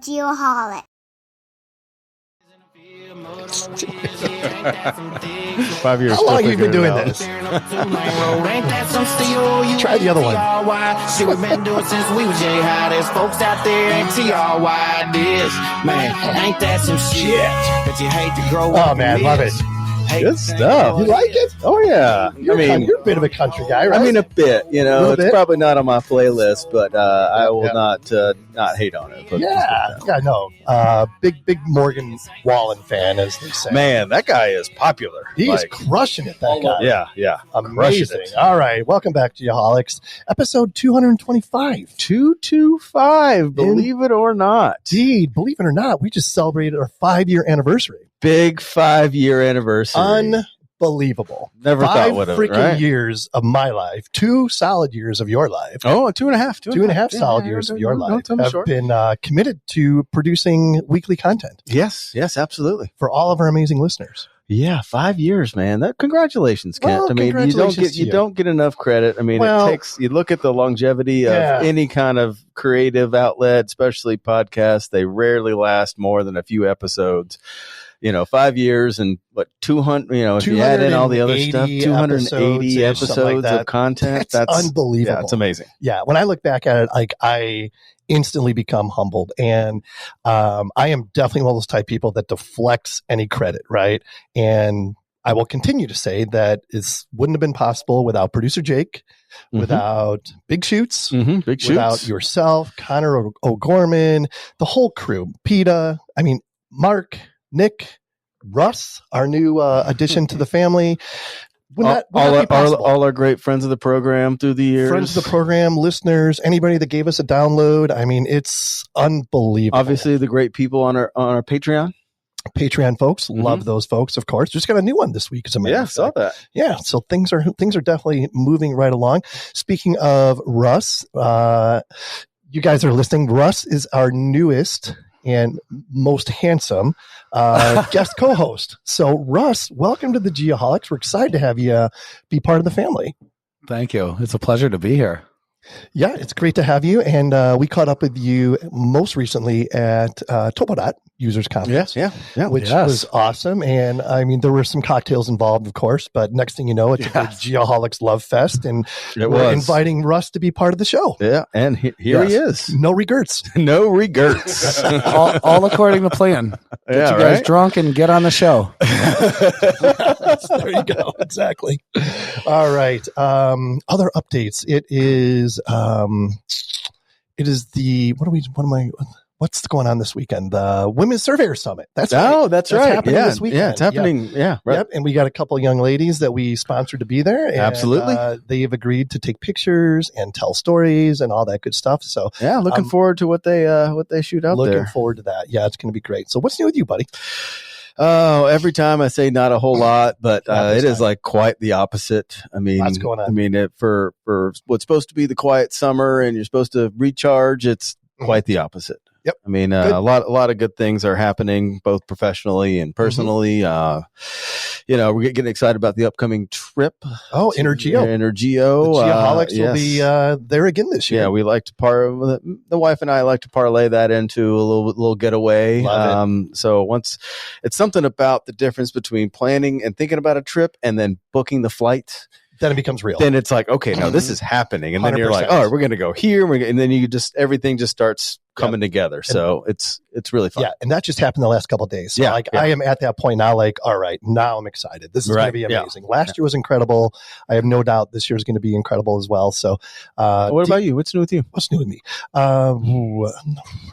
Geoholic. 5 years. How long have you been doing this? Try the other one. Shit we've been doing since we was high. There's folks out there ain't TRY this. Man, ain't that some shit? But you hate to grow up. Oh, man, love it. Good stuff. You like it? Oh, yeah. You're a bit of a country guy, right? I mean, a bit. You know, it's bit? probably not on my playlist, but I will not hate on it. No. Big Morgan Wallen fan, as they say. Man, that guy is popular. He is crushing it, that guy. Yeah. Amazing. All right. Welcome back, Geoholics. Episode 225. 225, believe it or not. Indeed, believe it or not, we just celebrated our 5-year anniversary. Big 5-year anniversary. Unbelievable. Never thought would have, freaking right? years of my life. 2 solid years of your life. Oh, 2.5. 2.5 solid years of your life have been committed to producing weekly content. Yes, absolutely. For all of our amazing listeners. Yeah, 5 years, man. Congratulations, Kent. Well, I mean, you don't get enough credit. I mean, it takes. You look at the longevity of any kind of creative outlet, especially podcasts. They rarely last more than a few episodes. 5 years and 200. If you add in all the other stuff, 280 episodes of content. That's unbelievable. Yeah, it's amazing. Yeah, when I look back at it, I instantly become humbled, and I am definitely one of those type of people that deflects any credit, right? And I will continue to say that it wouldn't have been possible without producer Jake, without Big Shoots, without yourself, Connor O'Gorman, the whole crew, PETA, Mark, Nick, Russ, our new addition to the family. All our great friends of the program through the years. Friends of the program, listeners, anybody that gave us a download. It's unbelievable. Obviously, the great people on our Patreon. Patreon folks, love those folks, of course. Just got a new one this week, as a matter of fact. Saw that. Yeah, so things are definitely moving right along. Speaking of Russ, you guys are listening. Russ is our newest and most handsome guest co-host. So, Russ, welcome to the Geoholics. We're excited to have you be part of the family. Thank you. It's a pleasure to be here. Yeah, it's great to have you. And we caught up with you most recently at Topodot Users Conference. Which was awesome. And there were some cocktails involved, of course, but next thing you know, it's a big Geoholics Love Fest. And we're inviting Russ to be part of the show. Yeah, and here he is. No regrets. No regrets. all according to plan. Get you guys drunk and get on the show. There you go. Exactly. All right. Other updates. It is what's going on this weekend? The Women's Surveyor Summit. That's right. That's happening this weekend. Yeah, it's happening. Yeah, right. Yep. And we got a couple of young ladies that we sponsored to be there. And, absolutely. They've agreed to take pictures and tell stories and all that good stuff. So looking forward to what they shoot out there. Looking forward to that. Yeah, it's going to be great. So what's new with you, buddy? Oh, every time I say not a whole lot, but it is like quite the opposite. What's going on? For what's supposed to be the quiet summer and you're supposed to recharge, it's quite the opposite. Yep. A lot of good things are happening, both professionally and personally. We're getting excited about the upcoming trip. Oh, Energeo. Energeo. The Geoholics will be there again this year. Yeah, we like to the wife and I like to parlay that into a little getaway. So once it's something about the difference between planning and thinking about a trip and then booking the flight. Then it becomes real. Then it's like, okay, no, this is happening. And then you're like, oh, we're going to go here. And then everything just starts coming together. So it's really fun. Yeah. And that just happened the last couple of days. So I am at that point now, like, all right, now I'm excited. This is going to be amazing. Last year was incredible. I have no doubt this year is going to be incredible as well. So what about you? What's new with you? What's new with me? Not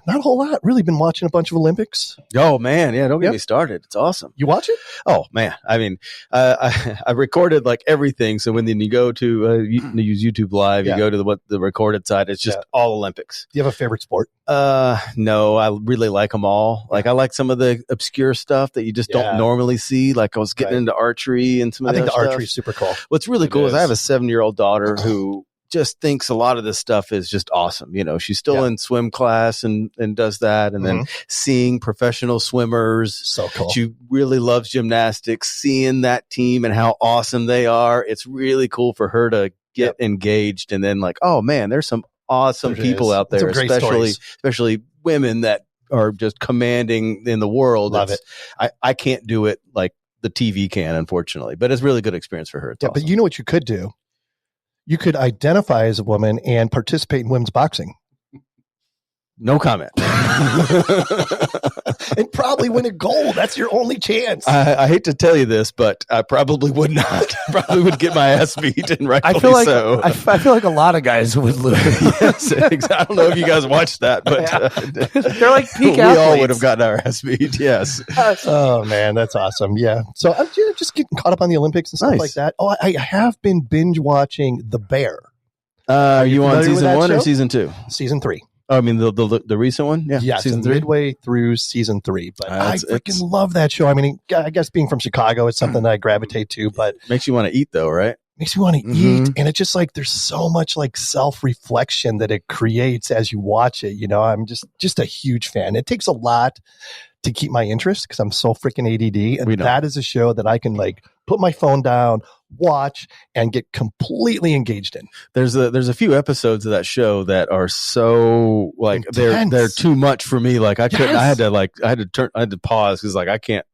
a whole lot. Really been watching a bunch of Olympics. Oh, man. Yeah. Don't get me started. It's awesome. You watch it? Oh, man. I recorded like everything. So when you go to use YouTube Live, you go to the recorded side, it's just all Olympics. Do you have a favorite sport? No, I really like them all. Like I like some of the obscure stuff that you just don't normally see. Like I was getting into archery and some of I think the stuff. archery is super cool. What's really cool is I have a 7-year-old daughter who just thinks a lot of this stuff is just awesome. She's still in swim class and does that. And then seeing professional swimmers. So cool. She really loves gymnastics, seeing that team and how awesome they are. It's really cool for her to get engaged. And then like, oh man, there's some awesome people out there, especially women that are just commanding in the world. Love it. I can't do it like the TV can, unfortunately, but it's a really good experience for her. It's awesome. But you know what you could do? You could identify as a woman and participate in women's boxing. No comment. And probably win a gold. That's your only chance. I hate to tell you this, but I probably would not. Probably would get my ass beat, and rightfully I feel like, so. I feel like a lot of guys would lose. Yes, I don't know if you guys watched that, but they're like peak we athletes. all would have gotten our ass beat. Yes. Oh man, that's awesome. Yeah. So I'm just getting caught up on the Olympics and stuff like that. Oh, I have been binge watching The Bear. Are you on season 1 or season 2? Season 3. Oh, I mean the recent one, season 3, midway through season 3. But I freaking love that show. I mean, I guess being from Chicago, it's something that I gravitate to. But makes you want to eat, though, right? Makes you want to eat, and it's just like there's so much like self-reflection that it creates as you watch it. You know, I'm just a huge fan. It takes a lot to keep my interest because I'm so freaking ADD, and that is a show that I can like put my phone down, watch, and get completely engaged in. There's a few episodes of that show that are so like intense. they're too much for me. Like I couldn't. I had to pause because like I can't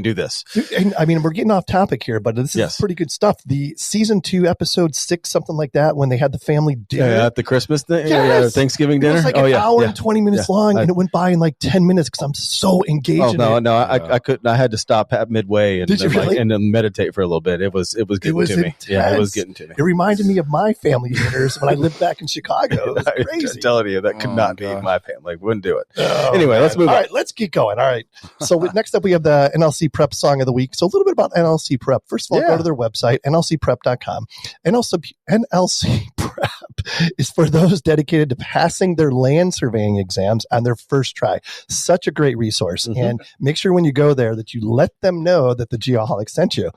do this. And I mean, we're getting off topic here, but this is pretty good stuff. The season 2, episode 6, something like that, when they had the family dinner at the Christmas thing, Thanksgiving dinner. It was like an hour and 20 minutes long, and it went by in like 10 minutes because I'm so engaged. I couldn't. I had to stop at midway and Did you really? and then meditate for a little bit. It was getting to me. Yeah, it was getting to me. It reminded me of my family dinners when I lived back in Chicago. It was crazy. I'm telling you, that could not be my family. Wouldn't do it. Anyway, let's move on. All right, let's get going. All right. So next up, we have the NLC Prep Song of the Week. So a little bit about NLC Prep. First of all, go to their website, nlcprep.com. NLC Prep is for those dedicated to passing their land surveying exams on their first try. Such a great resource. And make sure when you go there that you let them know that the Geoholic sent you.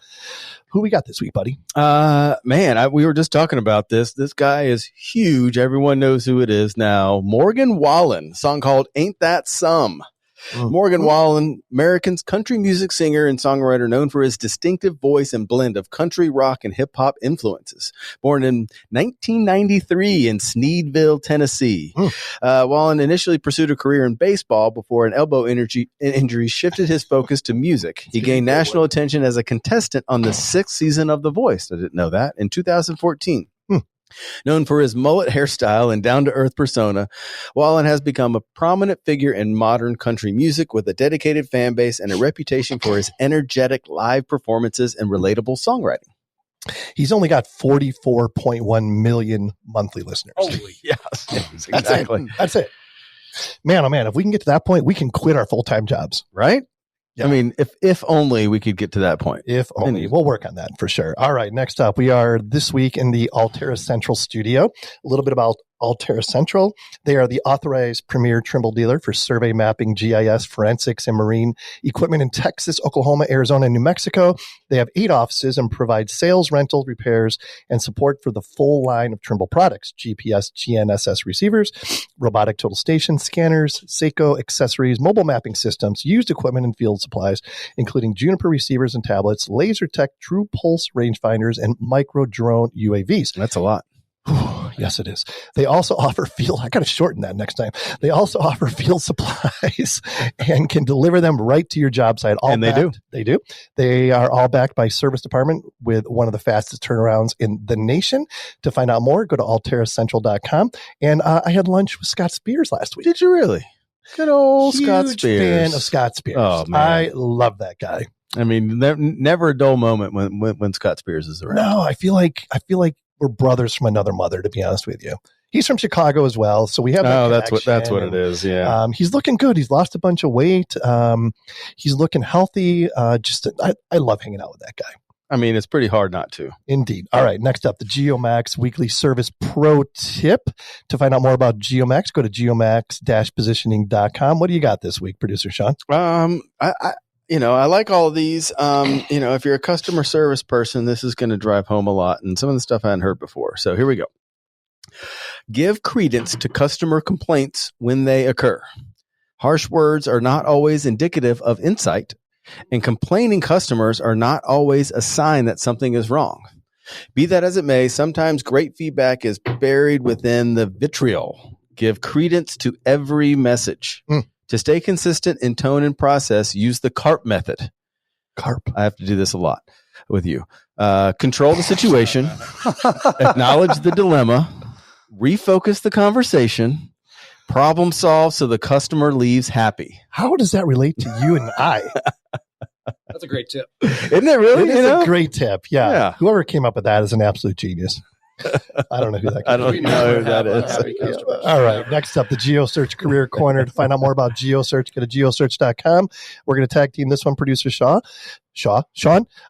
Who we got this week, buddy? We were just talking about this. This guy is huge. Everyone knows who it is now. Morgan Wallen, song called Ain't That Some. Morgan Wallen, American's country music singer and songwriter known for his distinctive voice and blend of country, rock, and hip-hop influences. Born in 1993 in Sneedville, Tennessee. Wallen initially pursued a career in baseball before an elbow injury shifted his focus to music. He gained national attention as a contestant on the 6th season of The Voice. I didn't know that. In 2014. Known for his mullet hairstyle and down-to-earth persona, Wallen has become a prominent figure in modern country music with a dedicated fan base and a reputation for his energetic live performances and relatable songwriting. He's only got 44.1 million monthly listeners. Holy yes, exactly. That's it. Man, oh man, if we can get to that point, we can quit our full-time jobs. Right? Yeah. I mean, if only we could get to that point. If only. We'll work on that for sure. All right. Next up, we are this week in the Altera Central studio. A little bit about Altera Central. They are the authorized premier Trimble dealer for survey mapping, GIS, forensics, and marine equipment in Texas, Oklahoma, Arizona, and New Mexico. They have 8 offices and provide sales, rental, repairs, and support for the full line of Trimble products: GPS, GNSS receivers, robotic total station scanners, Seiko accessories, mobile mapping systems, used equipment and field supplies, including Juniper receivers and tablets, LaserTech True Pulse rangefinders, and micro drone UAVs. That's a lot. Yes, it is. They also offer I got to shorten that next time. They also offer field supplies and can deliver them right to your job site. They do. They do. They are all backed by service department with one of the fastest turnarounds in the nation. To find out more, go to alteracentral.com. And I had lunch with Scott Spears last week. Did you really? Good old Scott Spears. Huge fan of Scott Spears. Oh, man. I love that guy. I mean, never a dull moment when Scott Spears is around. No, I feel like we're brothers from another mother, to be honest with you. He's from Chicago as well, so we have. That's what it is. Yeah, he's looking good. He's lost a bunch of weight. He's looking healthy. I love hanging out with that guy. I mean, it's pretty hard not to. Indeed. All right, next up, the GeoMax Weekly Service Pro Tip. To find out more about GeoMax, go to geomax-positioning.com. What do you got this week, producer Sean? I like all of these. If you're a customer service person, this is going to drive home a lot. And some of the stuff I hadn't heard before. So here we go. Give credence to customer complaints when they occur. Harsh words are not always indicative of insight, and complaining customers are not always a sign that something is wrong. Be that as it may, sometimes great feedback is buried within the vitriol. Give credence to every message. To stay consistent in tone and process, use the CARP method. CARP. I have to do this a lot with you. Control the situation, acknowledge the dilemma, refocus the conversation, problem solve so the customer leaves happy. How does that relate to you and I? That's a great tip. Isn't it really? It is a great tip. Yeah. Whoever came up with that is an absolute genius. I don't know who that. I don't know who that is. All right. Next up, the GeoSearch Career Corner. To find out more about GeoSearch, go to geosearch.com. We're going to tag team this one. Producer Sean,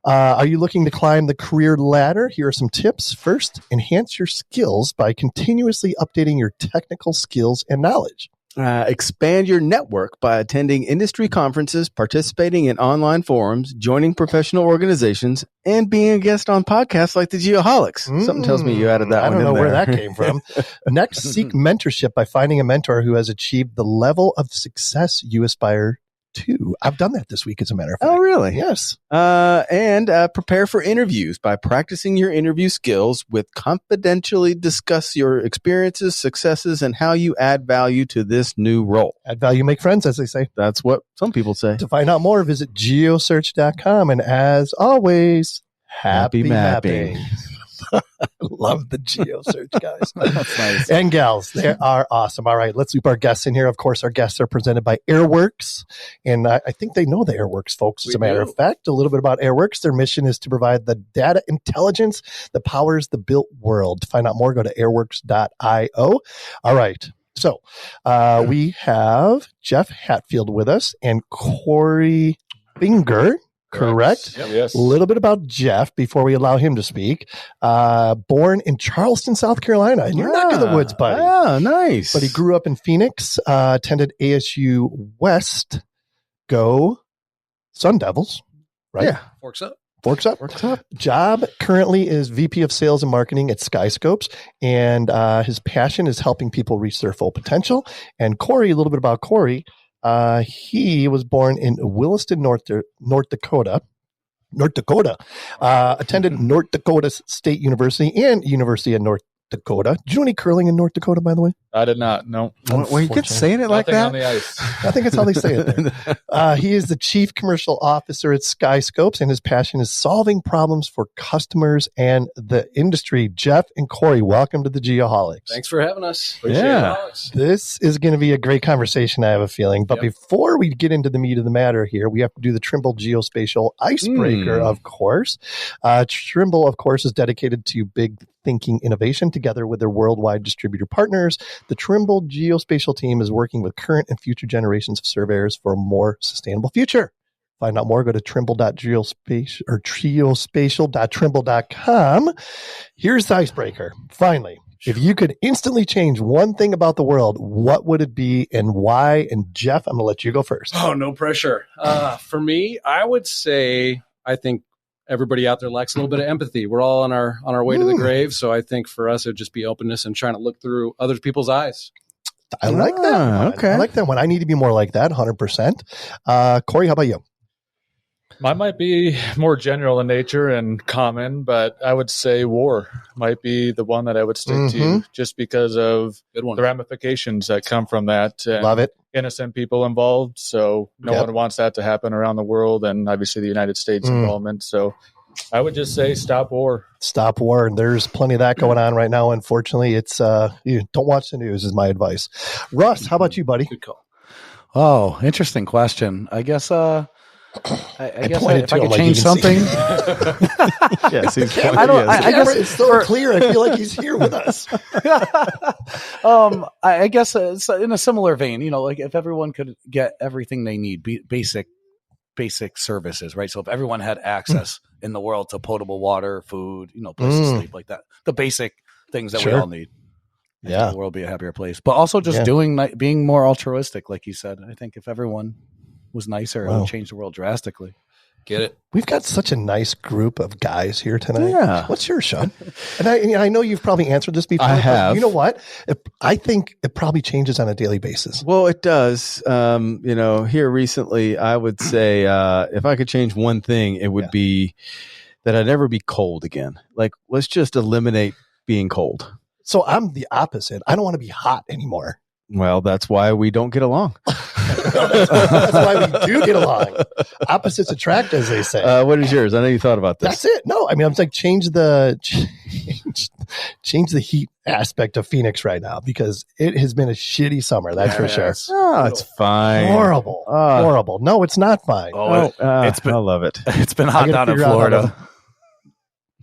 are you looking to climb the career ladder? Here are some tips. First, enhance your skills by continuously updating your technical skills and knowledge. Expand your network by attending industry conferences, participating in online forums, joining professional organizations, and being a guest on podcasts like the Geoholics. Something tells me you added that one in there. I don't know where that came from. Next, seek mentorship by finding a mentor who has achieved the level of success you aspire to. I've done that this week, as a matter of fact. Oh, really? Yes. And prepare for interviews by practicing your interview skills with confidentially discuss your experiences, successes, and how you add value to this new role. Add value, make friends, as they say. That's what some people say. To find out more, visit geosearch.com. And as always, happy mapping. Love the GeoSearch guys. That's nice. And gals. They are awesome. All right, let's loop our guests in here. Of course, our guests are presented by Airworks. And I think they know the Airworks folks, as a matter of fact. A little bit about Airworks. Their mission is to provide the data intelligence that powers the built world. To find out more, go to airworks.io. All right. So we have Geoff Hatfield with us and Cory Vinger. Correct. Yep. Yes. A little bit about Geoff before we allow him to speak. Born in Charleston, South Carolina, in your neck of the woods, buddy. Oh, nice. But he grew up in Phoenix, attended ASU West. Go Sun Devils, right? Yeah. Forks up. Forks up. Job currently is VP of Sales and Marketing at SkySkopes, and his passion is helping people reach their full potential. And Cory, a little bit about Cory. He was born in Williston, North Dakota. Attended North Dakota State University and University of North Dakota. Did you do any curling in North Dakota, by the way? I did not. No. Well, you could saying it like Nothing that. on the ice. I think that's how they say it there. He is the Chief Commercial Officer at SkySkopes, and his passion is solving problems for customers and the industry. Geoff and Cory, welcome to the Geoholics. Thanks for having us. Appreciate it, Alex. This is going to be a great conversation, I have a feeling. But before we get into the meat of the matter here, we have to do the Trimble Geospatial Icebreaker, of course. Trimble, of course, is dedicated to big thinking innovation together with their worldwide distributor partners. The Trimble Geospatial team is working with current and future generations of surveyors for a more sustainable future. Find out more, go to geospatial.trimble.com. Here's the icebreaker. Finally, if you could instantly change one thing about the world, what would it be and why? And Geoff, I'm going to let you go first. Oh, no pressure. For me, I would say, I think everybody out there lacks a little bit of empathy. We're all on our way to the grave. So I think for us, it would just be openness and trying to look through other people's eyes. I like that. Okay. I like that one. I need to be more like that, 100%. Cory, how about you? Mine might be more general in nature and common, but I would say war might be the one that I would stick to just because of the ramifications that come from that. Love it. Innocent people involved. So no one wants that to happen around the world, and obviously the United States involvement. So I would just say stop war. Stop war. And there's plenty of that going on right now. Unfortunately, it's you don't watch the news is my advice. Russ, how about you, buddy? Good call. Oh, interesting question. I guess I guess if I could like change something. Yes, he's I guess it's so clear. I feel like he's here with us. I guess it's in a similar vein, like if everyone could get everything they need, basic services, right? So if everyone had access in the world to potable water, food, place to sleep, like that, the basic things that we all need. Yeah, the world would be a happier place. But also just being more altruistic, like you said. I think if everyone was nicer, it would change the world drastically. Get it? We've got such a nice group of guys here tonight. Yeah. What's yours, Sean? And I know you've probably answered this before. I have. You know what? I think it probably changes on a daily basis. Well, it does. Here recently, I would say if I could change one thing, it would be that I'd never be cold again. Like, let's just eliminate being cold. So I'm the opposite. I don't want to be hot anymore. Well, that's why we don't get along. That's why we do get along. Opposites attract, as they say. What is yours? I know you thought about this. That's it. No, I mean, I'm like, change the heat aspect of Phoenix right now, because it has been a shitty summer. That's for sure. Oh, it's fine. Horrible. Horrible. No, it's not fine. I love it. It's been hot down in Florida.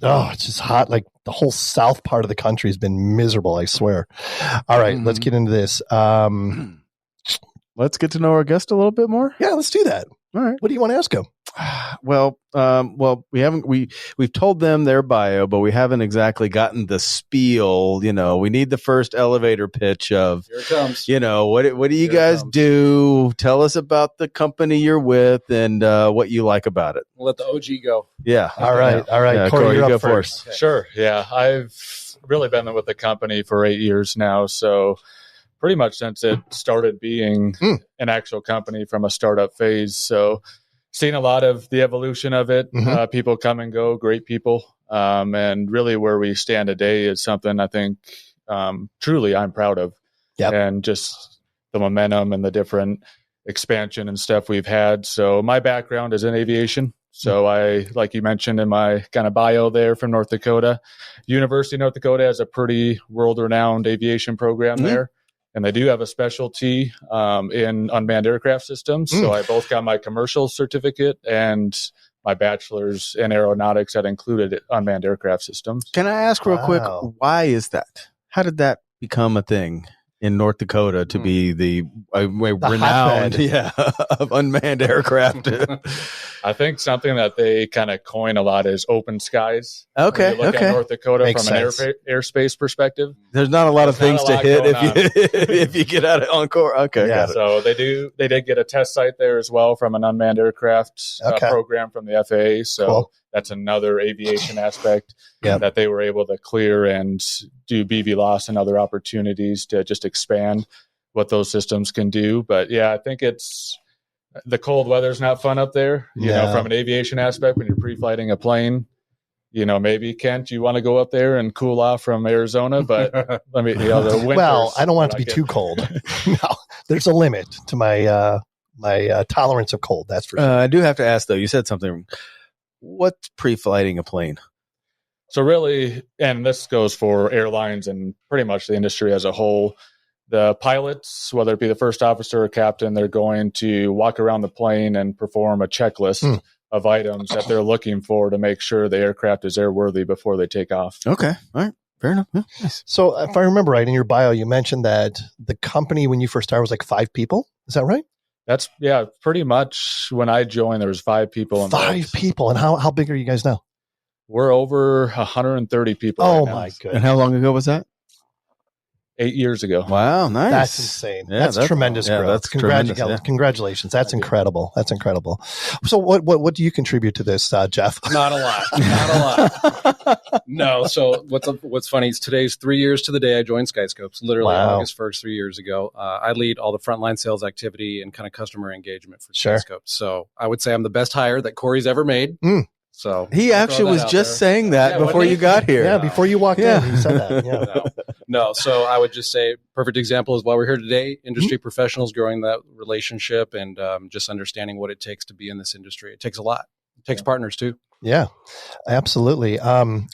It's just hot. Like the whole south part of the country has been miserable, I swear. All right, let's get into this. Let's get to know our guest a little bit more. Yeah, let's do that. All right. What do you want to ask him? Well, we've told them their bio, but we haven't exactly gotten the spiel. You know, we need the first elevator pitch of, here it comes. You know, what do you guys do? Tell us about the company you're with and what you like about it. We'll let the OG go. Yeah. All right. Yeah, Cory, you you're go up first. Okay. Sure. Yeah. I've really been with the company for 8 years now. So pretty much since it started being an actual company from a startup phase. So seen a lot of the evolution of it. People come and go, great people. And really where we stand today is something I think truly I'm proud of. Yep. And just the momentum and the different expansion and stuff we've had. So my background is in aviation. So I, like you mentioned in my kind of bio there, from North Dakota. University of North Dakota has a pretty world-renowned aviation program there. And they do have a specialty in unmanned aircraft systems. So I both got my commercial certificate and my bachelor's in aeronautics that included unmanned aircraft systems. Can I ask real quick, why is that? How did that become a thing in North Dakota to be the renowned of unmanned aircraft? I think something that they kind of coin a lot is open skies. Okay. When you look at North Dakota Makes from sense. an airspace perspective. There's not a lot of things to hit if you get out of Encore. Okay. Yeah. Got it. So they did get a test site there as well from an unmanned aircraft program from the FAA. So that's another aviation aspect that they were able to clear and do BV loss and other opportunities to just expand what those systems can do. But yeah, I think it's the cold weather's not fun up there, you know, from an aviation aspect when you're pre-flighting a plane. You know, maybe Kent, you want to go up there and cool off from Arizona, but let me, the winters. Well, I don't want it to be too cold. No, there's a limit to my my tolerance of cold. That's for sure. I do have to ask though. You said something. What's pre-flighting a plane? So really, and this goes for airlines and pretty much the industry as a whole, the pilots, whether it be the first officer or captain, they're going to walk around the plane and perform a checklist of items that they're looking for to make sure the aircraft is airworthy before they take off. Okay. All right. Fair enough. Yeah, nice. So if I remember right, in your bio, you mentioned that the company when you first started was like 5 people. Is that right? That's, pretty much when I joined, there was 5 people involved. 5 people. And how big are you guys now? We're over 130 people. Oh, right my goodness. And how long ago was that? 8 years ago. Wow, nice. That's insane. Yeah, that's tremendous growth. That's tremendous. Congratulations. That's incredible. That's incredible. So what do you contribute to this, Geoff? Not a lot. Not a lot. No. So what's funny is today's 3 years to the day I joined SkySkopes, literally August 1st, 3 years ago. I lead all the frontline sales activity and kind of customer engagement for SkySkopes. So I would say I'm the best hire that Cory's ever made. So he actually was just saying that before you got here. Yeah, before you walked in, he said that. Yeah. No. So I would just say perfect example is why we're here today. Industry professionals growing that relationship and just understanding what it takes to be in this industry. It takes a lot. It takes partners too. Yeah, absolutely.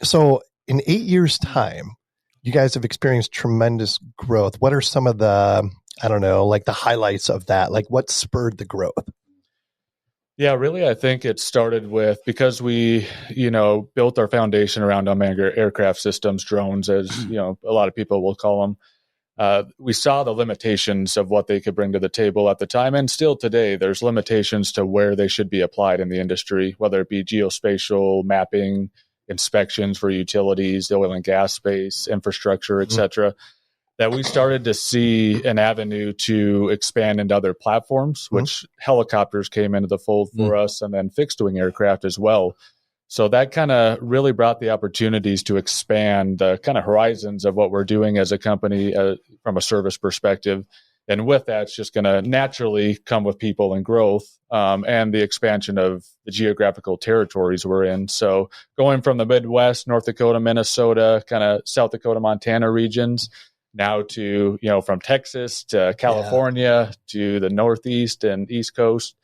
So in 8 years' time, you guys have experienced tremendous growth. What are some of the, I don't know, like the highlights of that? Like what spurred the growth? Yeah, really, I think it started with, because we, built our foundation around unmanned aircraft systems, drones, as, a lot of people will call them. We saw the limitations of what they could bring to the table at the time. And still today, there's limitations to where they should be applied in the industry, whether it be geospatial mapping, inspections for utilities, the oil and gas space, infrastructure, et cetera. That we started to see an avenue to expand into other platforms, which helicopters came into the fold for us, and then fixed wing aircraft as well. So that kind of really brought the opportunities to expand the kind of horizons of what we're doing as a company from a service perspective. And with that, it's just going to naturally come with people and growth and the expansion of the geographical territories we're in. So going from the Midwest, North Dakota, Minnesota, kind of South Dakota, Montana regions, now to, from Texas to California to the Northeast and East Coast.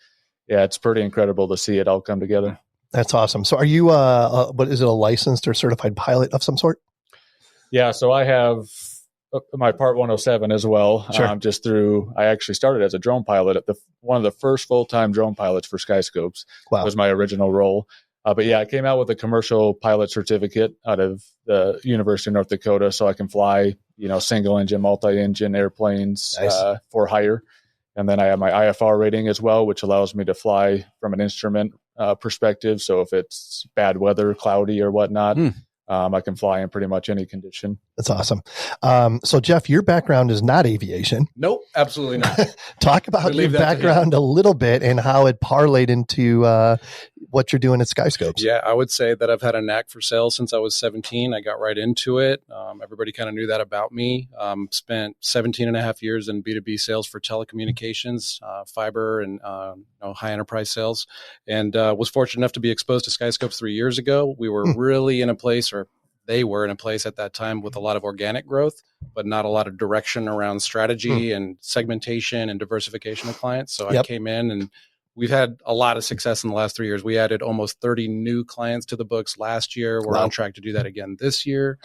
Yeah, it's pretty incredible to see it all come together. That's awesome. So are you, what is it, a licensed or certified pilot of some sort? Yeah, so I have my Part 107 as well. Sure. I actually started as a drone pilot at one of the first full-time drone pilots for SkySkopes. Wow. Was my original role. But yeah, I came out with a commercial pilot certificate out of the University of North Dakota, so I can fly, single engine, multi-engine airplanes for hire. And then I have my IFR rating as well, which allows me to fly from an instrument perspective. So if it's bad weather, cloudy or whatnot, I can fly in pretty much any condition. That's awesome. So Geoff, your background is not aviation. Nope, absolutely not. Talk about your background a little bit and how it parlayed into what you're doing at SkySkopes. Yeah, I would say that I've had a knack for sales since I was 17. I got right into it. Everybody kind of knew that about me. Spent 17 and a half years in B2B sales for telecommunications, fiber, and high enterprise sales. And was fortunate enough to be exposed to SkySkopes 3 years ago. We were really in a place, or they were in a place at that time with a lot of organic growth, but not a lot of direction around strategy and segmentation and diversification of clients. So I came in, and we've had a lot of success in the last 3 years. We added almost 30 new clients to the books last year. We're on track to do that again this year.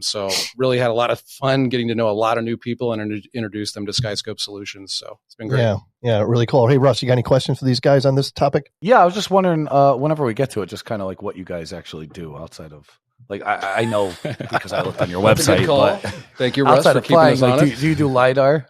So really had a lot of fun getting to know a lot of new people and introduce them to SkySkope solutions. So it's been great. Yeah, really cool. Hey, Russ, you got any questions for these guys on this topic? Yeah, I was just wondering, whenever we get to it, just kind of like what you guys actually do outside of, like, I know because I looked on your website. But thank you, Russ, for keeping us honest. Do you do LiDAR?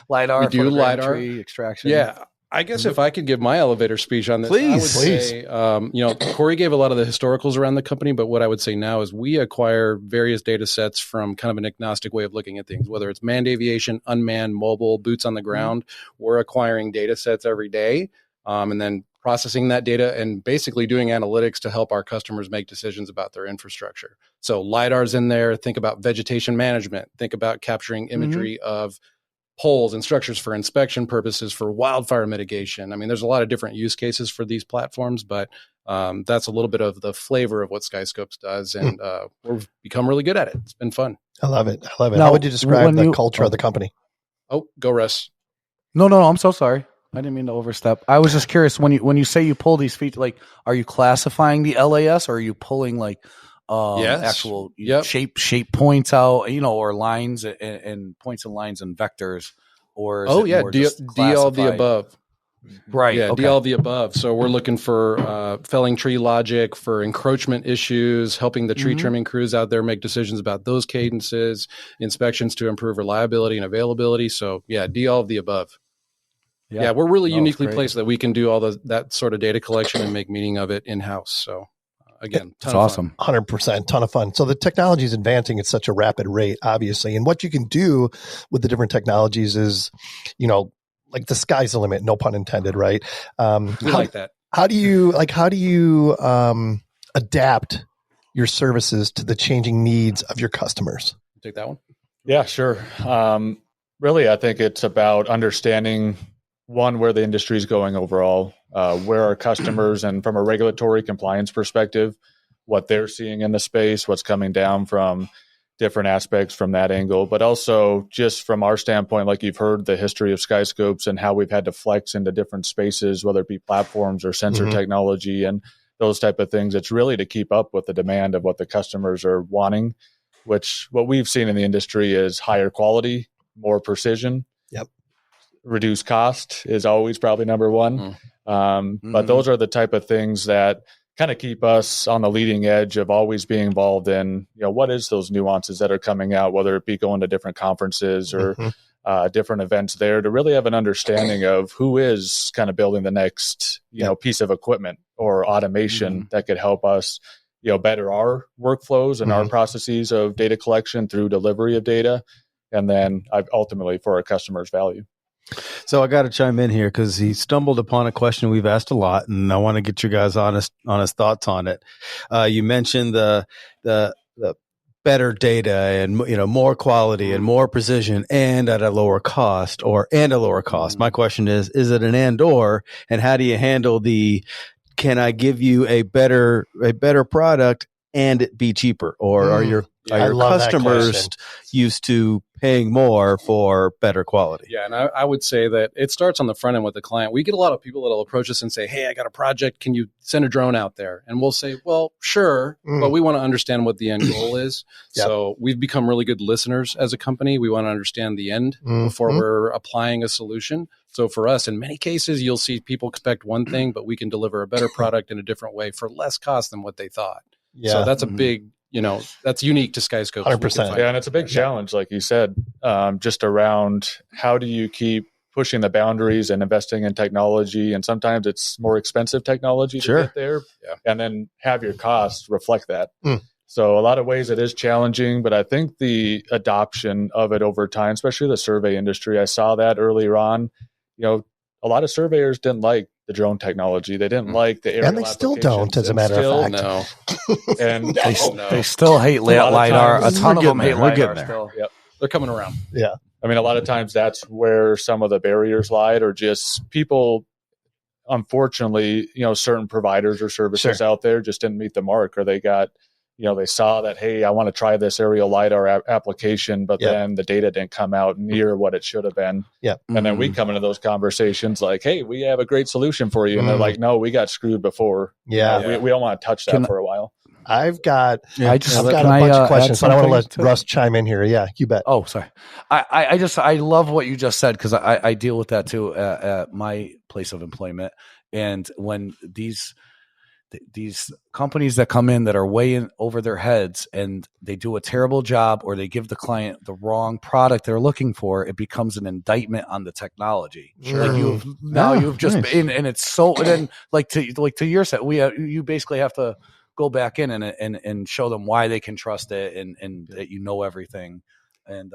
LiDAR? We do LiDAR. Extraction? Yeah. I guess if I could give my elevator speech on this, I would say, Cory gave a lot of the historicals around the company, but what I would say now is we acquire various data sets from kind of an agnostic way of looking at things, whether it's manned aviation, unmanned, mobile, boots on the ground. We're acquiring data sets every day and then processing that data and basically doing analytics to help our customers make decisions about their infrastructure. So LiDAR's in there. Think about vegetation management. Think about capturing imagery of poles and structures for inspection purposes, for wildfire mitigation. I mean, there's a lot of different use cases for these platforms, but that's a little bit of the flavor of what SkySkopes does, and we've become really good at it. It's been fun. I love it. Now, how would you describe the culture of the company? Oh, go Russ. No, I'm so sorry. I didn't mean to overstep. I was just curious, when you say you pull these features, like, are you classifying the LAS, or are you pulling like actual shape points out, or lines and points and lines and vectors, or D all the above. Right. Yeah, D all the above. So we're looking for felling tree logic, for encroachment issues, helping the tree trimming crews out there make decisions about those cadences, inspections to improve reliability and availability. So yeah, D all of the above. Yeah, we're really uniquely placed that we can do all that sort of data collection and make meaning of it in-house. So again, that's awesome. 100%, ton of fun. So the technology is advancing at such a rapid rate, obviously. And what you can do with the different technologies is, like the sky's the limit, no pun intended, right? Like that. How do you adapt your services to the changing needs of your customers? Take that one. Yeah, sure. Really, I think it's about understanding where the industry is going overall, where our customers, and from a regulatory compliance perspective, what they're seeing in the space, what's coming down from different aspects from that angle, but also just from our standpoint, like you've heard the history of SkySkopes and how we've had to flex into different spaces, whether it be platforms or sensor technology and those type of things. It's really to keep up with the demand of what the customers are wanting, which what we've seen in the industry is higher quality, more precision. Reduce cost is always probably number one. But those are the type of things that kind of keep us on the leading edge of always being involved in, what is those nuances that are coming out, whether it be going to different conferences or different events there, to really have an understanding of who is kind of building the next, piece of equipment or automation that could help us, better our workflows and our processes of data collection through delivery of data. And then ultimately for our customers' value. So I got to chime in here because he stumbled upon a question we've asked a lot, and I want to get your guys' honest thoughts on it. You mentioned the better data and more quality and more precision and at a lower cost, My question is it an and/or, and how do you handle can I give you a better product and it be cheaper? Or are your customers used to paying more for better quality? Yeah, and I would say that it starts on the front end with the client. We get a lot of people that will approach us and say, hey, I got a project. Can you send a drone out there? And we'll say, well, sure, but we want to understand what the end goal is. So we've become really good listeners as a company. We want to understand the end before we're applying a solution. So for us, in many cases, you'll see people expect one thing, but we can deliver a better product in a different way for less cost than what they thought. Yeah. So that's a big, that's unique to SkySkopes. 100%. Yeah, and it's a big challenge, like you said, just around how do you keep pushing the boundaries and investing in technology. And sometimes it's more expensive technology to get there, and then have your costs reflect that. So a lot of ways it is challenging, but I think the adoption of it over time, especially the survey industry, I saw that earlier on. A lot of surveyors didn't like the drone technology. They didn't like the aerial and they still don't, as a matter of fact. No. And they still hate LiDAR. A ton of them hate LiDAR still. Yep. They're coming around. Yeah. I mean, a lot of times that's where some of the barriers lied, or just people, unfortunately, certain providers or services out there just didn't meet the mark, or they got, they saw that, hey, I want to try this aerial LiDAR application, but then the data didn't come out near what it should have been. Yeah. And then we come into those conversations like, hey, we have a great solution for you. And they're like, no, we got screwed before. Yeah. We don't want to touch that for a while. I've got a bunch of questions, but I want to let Russ chime in here. Yeah, you bet. Oh, sorry. I love what you just said, because I deal with that too at my place of employment. And when these companies that come in that are way in over their heads and they do a terrible job, or they give the client the wrong product they're looking for, it becomes an indictment on the technology. Sure. Like you've just been, and it's so, and then like to your set, you basically have to go back in and show them why they can trust it, and that everything. And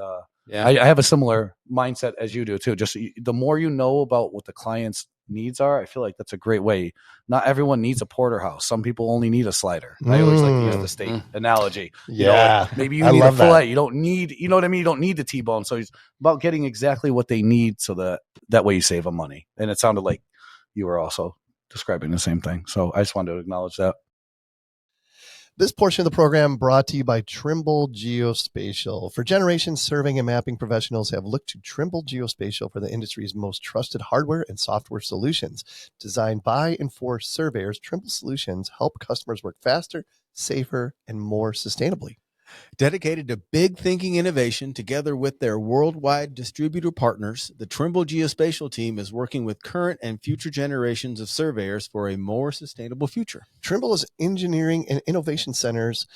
I have a similar mindset as you do too. Just the more you know about what the client's needs are, I feel like that's a great way. Not everyone needs a porterhouse. Some people only need a slider. I always like to use the steak analogy. Maybe you need a fillet. You don't need, you know what I mean? You don't need the T-bone. So it's about getting exactly what they need, so that way you save them money. And it sounded like you were also describing the same thing. So I just wanted to acknowledge that. This portion of the program brought to you by Trimble Geospatial. For generations, surveying and mapping professionals have looked to Trimble Geospatial for the industry's most trusted hardware and software solutions. Designed by and for surveyors, Trimble solutions help customers work faster, safer, and more sustainably. Dedicated to big thinking innovation, together with their worldwide distributor partners, the Trimble Geospatial team is working with current and future generations of surveyors for a more sustainable future. Trimble is engineering and innovation centers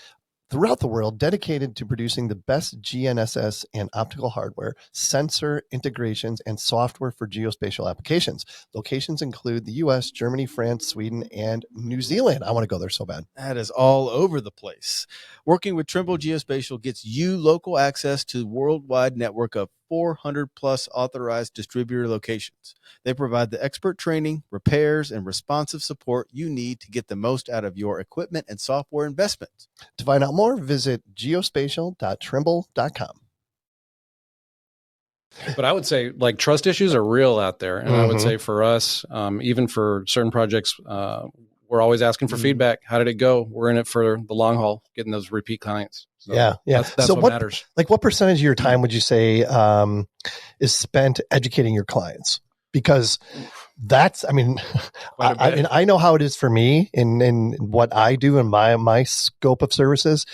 throughout the world dedicated to producing the best GNSS and optical hardware, sensor integrations, and software for geospatial applications. Locations include the U.S., Germany, France, Sweden, and New Zealand. I want to go there so bad. That is all over the place. Working with Trimble Geospatial gets you local access to a worldwide network of 400 plus authorized distributor locations. They provide the expert training, repairs, and responsive support you need to get the most out of your equipment and software investments. To find out more, visit geospatial.trimble.com. But I would say, like, trust issues are real out there. And I would say for us, even for certain projects, we're always asking for feedback. How did it go? We're in it for the long haul, getting those repeat clients. So yeah. That's so what matters. Like, what percentage of your time would you say is spent educating your clients? Because that's, I know how it is for me in what I do in my scope of services.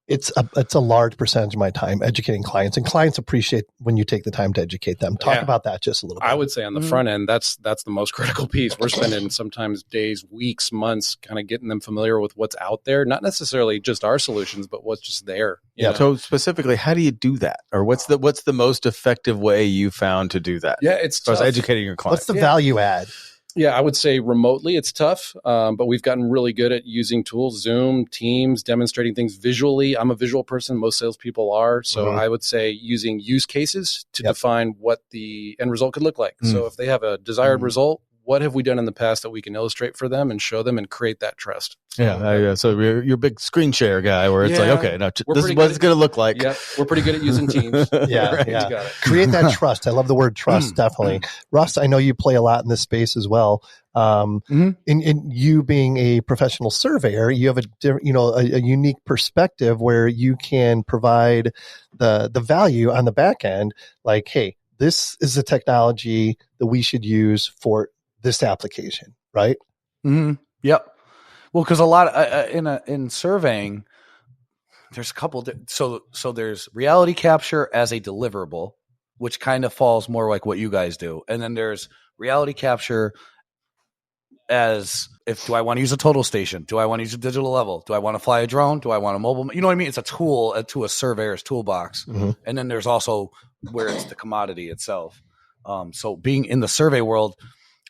It's a large percentage of my time educating clients, and clients appreciate when you take the time to educate them. Talk about that just a little bit. I would say on the front end, that's the most critical piece. We're spending sometimes days, weeks, months, kind of getting them familiar with what's out there. Not necessarily just our solutions, but what's just there. Yeah. So specifically, how do you do that, or what's the most effective way you found to do that? Yeah, it's as educating your clients. What's the value add? Yeah, I would say remotely it's tough, but we've gotten really good at using tools, Zoom, Teams, demonstrating things visually. I'm a visual person. Most salespeople are. So I would say using use cases to define what the end result could look like. So if they have a desired result, what have we done in the past that we can illustrate for them and show them and create that trust. So, so you're a big screen share guy where it's like, okay, now this is what it's going to look like. Yep, we're pretty good at using Teams. Yeah. Create that trust. I love the word trust, definitely. Russ, I know you play a lot in this space as well. In you being a professional surveyor, you have a unique perspective where you can provide the value on the back end. Like, hey, this is the technology that we should use for this application, right? Mm-hmm. Yep. Well, because a lot in surveying, there's a couple. So there's reality capture as a deliverable, which kind of falls more like what you guys do, and then there's reality capture as do I want to use a total station? Do I want to use a digital level? Do I want to fly a drone? Do I want a mobile? You know what I mean? It's a tool to a surveyor's toolbox. Mm-hmm. And then there's also where it's the commodity itself. So being in the survey world,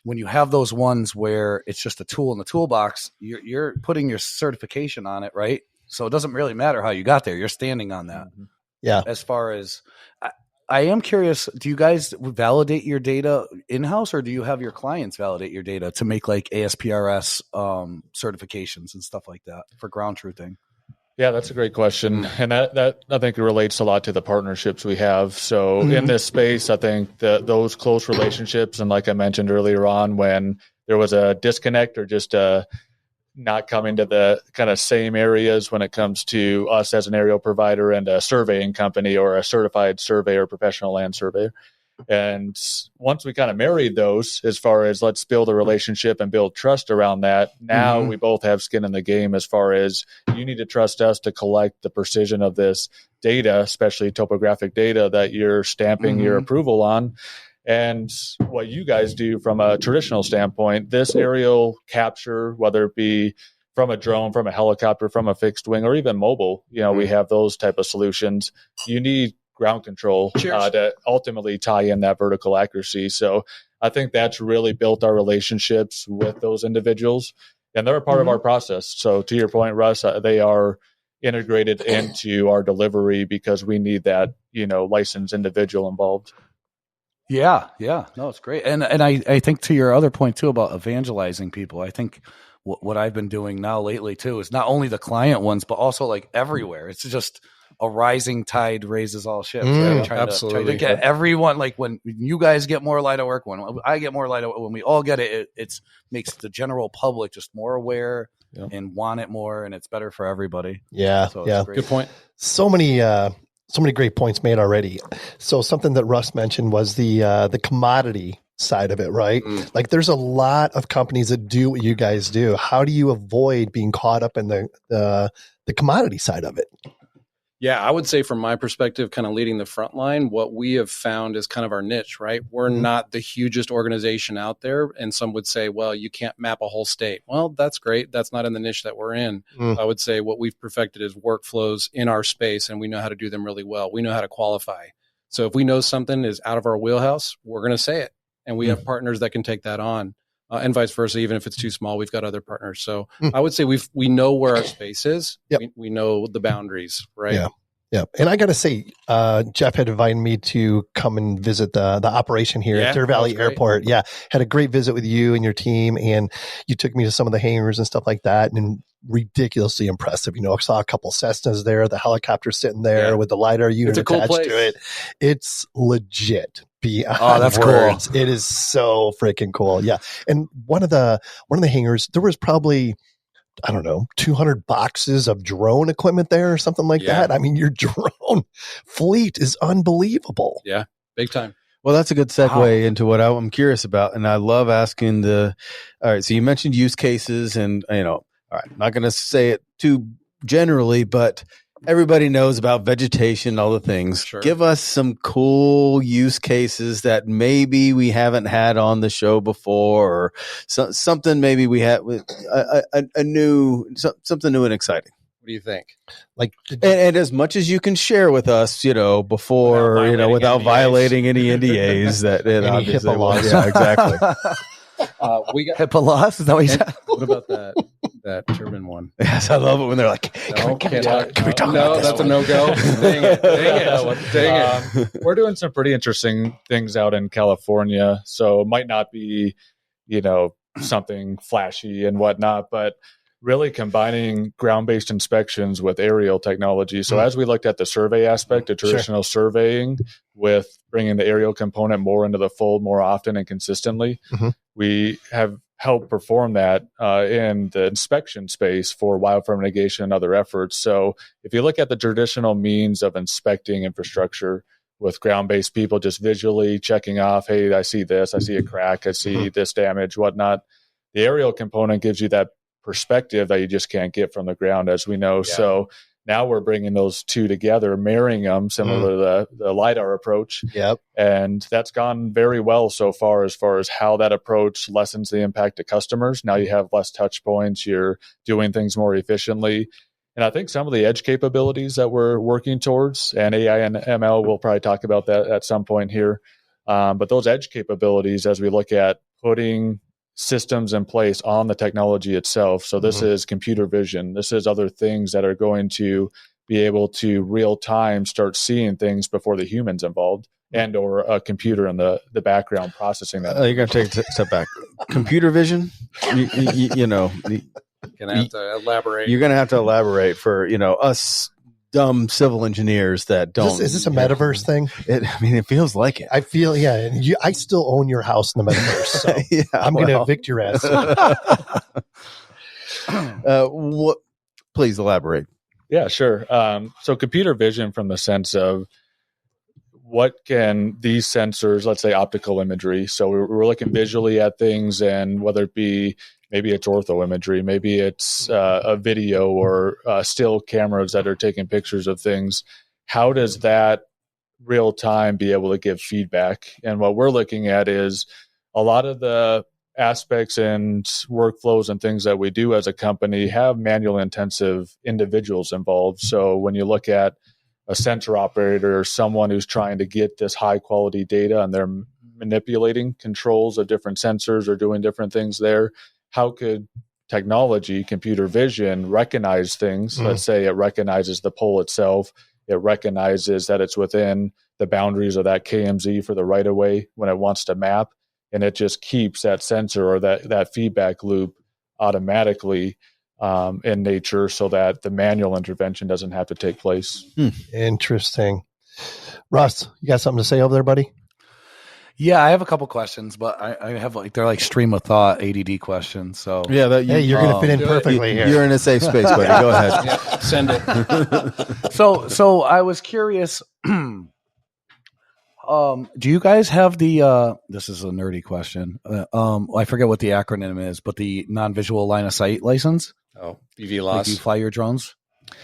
when you have those ones where it's just a tool in the toolbox, you're putting your certification on it, right? So it doesn't really matter how you got there. You're standing on that. Mm-hmm. Yeah. As far as I am curious, do you guys validate your data in-house or do you have your clients validate your data to make like ASPRS certifications and stuff like that for ground truthing? Yeah, that's a great question. And that I think relates a lot to the partnerships we have. So in this space, I think those close relationships, and like I mentioned earlier on, when there was a disconnect or just not coming to the kind of same areas when it comes to us as an aerial provider and a surveying company or a certified surveyor, professional land surveyor. And once we kind of married those, as far as let's build a relationship and build trust around that, now we both have skin in the game as far as you need to trust us to collect the precision of this data, especially topographic data that you're stamping your approval on. And what you guys do from a traditional standpoint, this aerial capture, whether it be from a drone, from a helicopter, from a fixed wing, or even mobile, we have those type of solutions. You need ground control to ultimately tie in that vertical accuracy. So I think that's really built our relationships with those individuals, and they're a part of our process. So to your point, Russ, they are integrated into our delivery because we need that, licensed individual involved. Yeah. No, it's great. And I think to your other point too about evangelizing people, I think what I've been doing now lately too is not only the client ones, but also like everywhere. It's just a rising tide raises all ships. Right? Trying to get everyone, like when you guys get more light of work, when I get more light of work, when we all get it, it makes the general public just more aware and want it more, and it's better for everybody. Yeah. So good point. So many great points made already. So something that Russ mentioned was the commodity side of it, right? Like there's a lot of companies that do what you guys do. How do you avoid being caught up in the commodity side of it? Yeah, I would say from my perspective, kind of leading the front line, what we have found is kind of our niche, right? We're not the hugest organization out there. And some would say, well, you can't map a whole state. Well, that's great. That's not in the niche that we're in. I would say what we've perfected is workflows in our space, and we know how to do them really well. We know how to qualify. So if we know something is out of our wheelhouse, we're going to say it. And we have partners that can take that on. And vice versa. Even if it's too small, we've got other partners. So I would say we know where our space is. Yep. We know the boundaries, right? Yeah. And I got to say, Geoff had invited me to come and visit the operation here at Deer Valley Airport. Yeah. Had a great visit with you and your team. And you took me to some of the hangars and stuff like that. And ridiculously impressive. I saw a couple Cessnas there, the helicopter sitting there with the LiDAR unit attached to it. It's legit. That's words. Cool. It is so freaking cool. Yeah. And one of the hangars, there was probably, I don't know, 200 boxes of drone equipment there or something like that. I mean, your drone fleet is unbelievable. Yeah. Big time. Well, that's a good segue into what I'm curious about. And I love asking all right. So you mentioned use cases and, all right, I'm not going to say it too generally, but everybody knows about vegetation, all the things. Sure. Give us some cool use cases that maybe we haven't had on the show before, or something maybe we had with something new and exciting. What do you think? Like, and as much as you can share with us, before, without violating any NDAs that obviously, yeah, exactly. We got HIPAA laws. Is that what you said? What about that turbine one? Yes, I love it when they're like, can we talk about this that's one? a no-go. Dang it. We're doing some pretty interesting things out in California. So it might not be something flashy and whatnot, but really combining ground-based inspections with aerial technology. So as we looked at the survey aspect of traditional surveying with bringing the aerial component more into the fold more often and consistently, we have helped perform that in the inspection space for wildfire mitigation and other efforts. So if you look at the traditional means of inspecting infrastructure with ground-based people just visually checking off, hey, I see this, I see a crack, I see this damage, whatnot. The aerial component gives you that perspective that you just can't get from the ground, as we know. So now we're bringing those two together, marrying them similar to the LiDAR approach. And that's gone very well so far as how that approach lessens the impact to customers. Now you have less touch points, you're doing things more efficiently. And I think some of the edge capabilities that we're working towards, and AI and ML, we'll probably talk about that at some point here. But those edge capabilities, as we look at putting systems in place on the technology itself. So this is computer vision. This is other things that are going to be able to real time start seeing things before the humans involved and or a computer in the background processing that. You're going to take a step back. Computer vision, you know. Gonna have to elaborate. You're going to have to elaborate for, us dumb civil engineers that don't. Is this a metaverse thing? It feels like it. I feel, I still own your house in the metaverse, so I'm going to evict your ass. Please elaborate. Yeah, sure. So computer vision from the sense of what can these sensors, let's say optical imagery. So we're looking visually at things, and whether it be, maybe it's ortho imagery, maybe it's a video or still cameras that are taking pictures of things. How does that real time be able to give feedback? And what we're looking at is a lot of the aspects and workflows and things that we do as a company have manual intensive individuals involved. So when you look at a sensor operator or someone who's trying to get this high quality data and they're manipulating controls of different sensors or doing different things there, how could technology, computer vision, recognize things? Let's say it recognizes the pole itself. It recognizes that it's within the boundaries of that KMZ for the right of way when it wants to map. And it just keeps that sensor or that feedback loop automatically in nature so that the manual intervention doesn't have to take place. Interesting. Russ, you got something to say over there, buddy? Yeah, I have a couple questions, but I have they're like stream of thought ADD questions. So you're going to fit in perfectly here. You're in a safe space, buddy. Go ahead. Send it. So I was curious. Do you guys have the? This is a nerdy question. I forget what the acronym is, but the non-visual line of sight license. Oh, BVLOS. Like you fly your drones.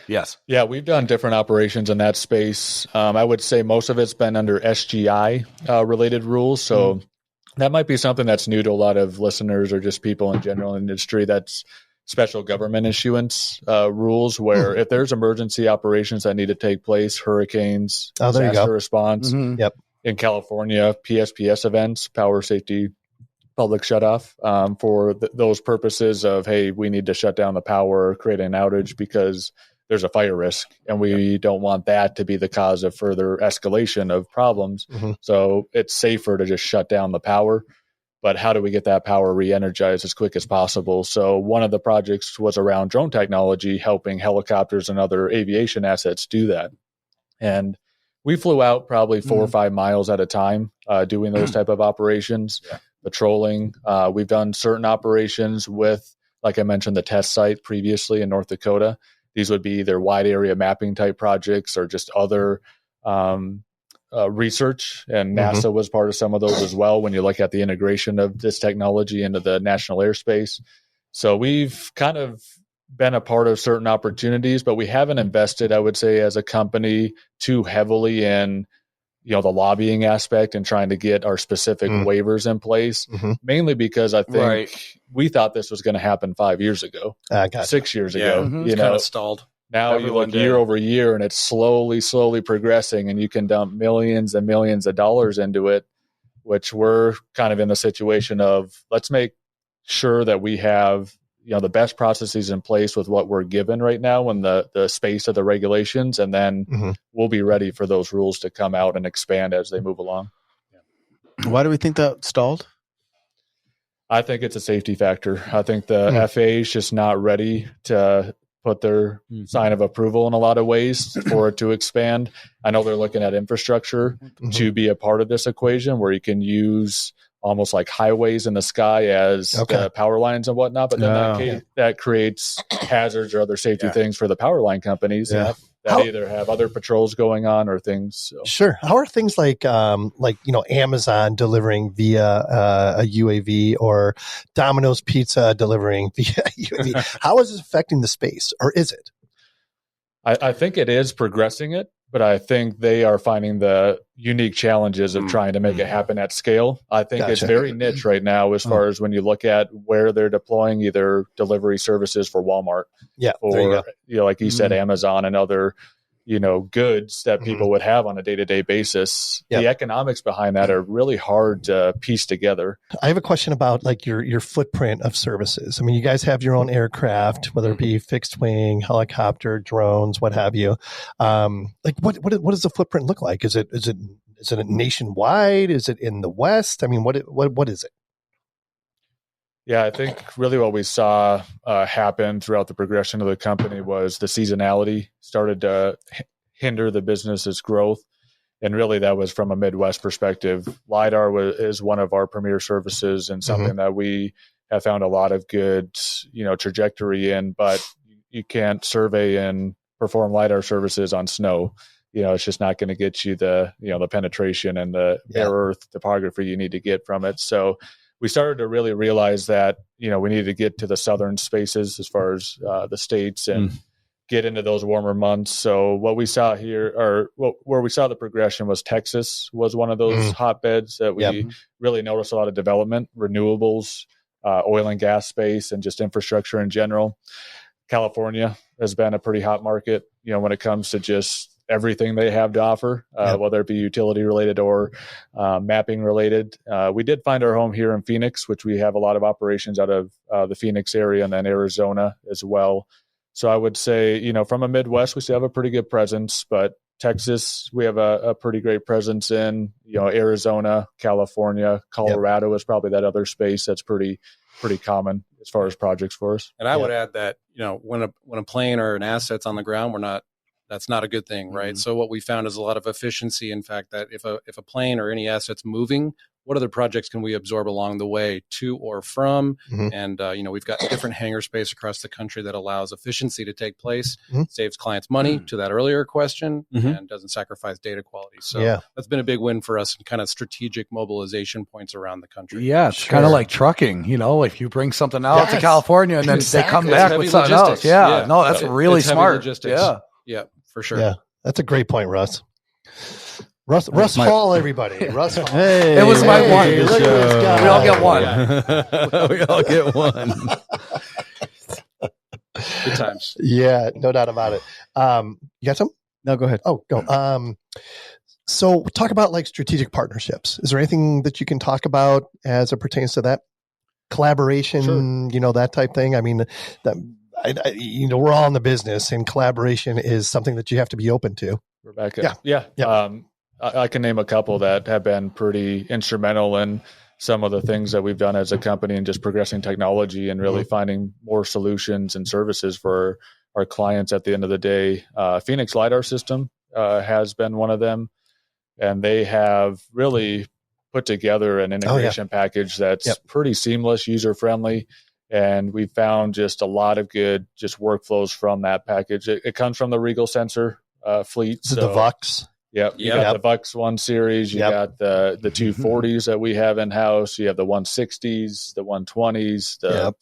Yes. Yeah, we've done different operations in that space. I would say most of it's been under SGI related rules. So that might be something that's new to a lot of listeners or just people in general industry. That's special government issuance rules where if there's emergency operations that need to take place, hurricanes, disaster response. In California, PSPS events, power safety public shutoff, for those purposes of, hey, we need to shut down the power, create an outage because there's a fire risk, and we don't want that to be the cause of further escalation of problems. So it's safer to just shut down the power. But how do we get that power re-energized as quick as possible? So one of the projects was around drone technology, helping helicopters and other aviation assets do that. And we flew out probably 4 or 5 miles at a time doing those type of operations, patrolling. We've done certain operations with, like I mentioned, the test site previously in North Dakota. These would be either wide area mapping type projects or just other research. And NASA was part of some of those as well when you look at the integration of this technology into the national airspace. So we've kind of been a part of certain opportunities, but we haven't invested, I would say, as a company too heavily in the lobbying aspect and trying to get our specific waivers in place, mainly because I think we thought this was going to happen 5 years ago, 6 years ago. It's kind of stalled. Now you look year over year and it's slowly progressing, and you can dump millions and millions of dollars into it, which we're kind of in the situation of, let's make sure that we have the best processes in place with what we're given right now and the space of the regulations, and then we'll be ready for those rules to come out and expand as they move along. Why do we think that stalled? I think it's a safety factor. I think the FAA is just not ready to put their sign of approval in a lot of ways for it to expand. I know they're looking at infrastructure to be a part of this equation where you can use almost like highways in the sky as the power lines and whatnot. But then that creates hazards or other safety things for the power line companies that either have other patrols going on or things. So. Sure. How are things like Amazon delivering via a UAV or Domino's Pizza delivering via UAV? How is it affecting the space, or is it? I think it is progressing it, but I think they are finding the unique challenges of trying to make it happen at scale. I think it's very niche right now as far as when you look at where they're deploying either delivery services for Walmart or, like you said, Amazon and other, goods that people would have on a day-to-day basis. The economics behind that are really hard to piece together. I have a question about like your footprint of services. I mean, you guys have your own aircraft, whether it be fixed wing, helicopter, drones, what have you. Like what does the footprint look like? Is it nationwide? Is it in the West? I mean, what is it? Yeah, I think really what we saw happen throughout the progression of the company was the seasonality started to hinder the business's growth. And really that was from a Midwest perspective. LiDAR is one of our premier services and something that we have found a lot of good, trajectory in, but you can't survey and perform LiDAR services on snow. It's just not going to get you the penetration and the bare earth topography you need to get from it. So we started to really realize that, we needed to get to the southern spaces as far as the states and get into those warmer months. So what we saw here, or where we saw the progression was Texas was one of those hotbeds that we really noticed a lot of development, renewables, oil and gas space, and just infrastructure in general. California has been a pretty hot market, when it comes to just everything they have to offer, whether it be utility related or mapping related. We did find our home here in Phoenix, which we have a lot of operations out of the Phoenix area, and then Arizona as well. So I would say, from a Midwest, we still have a pretty good presence, but Texas, we have a pretty great presence in, Arizona, California, Colorado is probably that other space that's pretty common as far as projects for us. And I would add that, when a plane or an asset's on the ground, that's not a good thing, right? So what we found is a lot of efficiency. In fact, that if a plane or any asset's moving, what other projects can we absorb along the way to or from? And, we've got different hangar space across the country that allows efficiency to take place, saves clients money to that earlier question, and doesn't sacrifice data quality. So that's been a big win for us and kind of strategic mobilization points around the country. Yeah, it's kind of like trucking, if you bring something out to California and then they come back with something else. Yeah, no, that's really smart. Logistics. Yeah, for sure. Yeah, that's a great point, Russ. Russ Hall, everybody. Russ Hall. Hey, it was my one. Look at this guy. We all get one. Yeah. We all get one. Good times. Yeah, no doubt about it. You got some? No, go ahead. Oh, go. So talk about like strategic partnerships. Is there anything that you can talk about as it pertains to that? Collaboration, that type thing. I mean, we're all in the business, and collaboration is something that you have to be open to. Rebecca. Yeah. I can name a couple that have been pretty instrumental in some of the things that we've done as a company and just progressing technology and really finding more solutions and services for our clients at the end of the day. Phoenix LiDAR system has been one of them, and they have really put together an integration package that's pretty seamless, user-friendly. And we found just a lot of good just workflows from that package. It comes from the Regal sensor fleet. So the VUX. Yep. You got the VUX 1 series. You got the 240s that we have in-house. You have the 160s, the 120s, the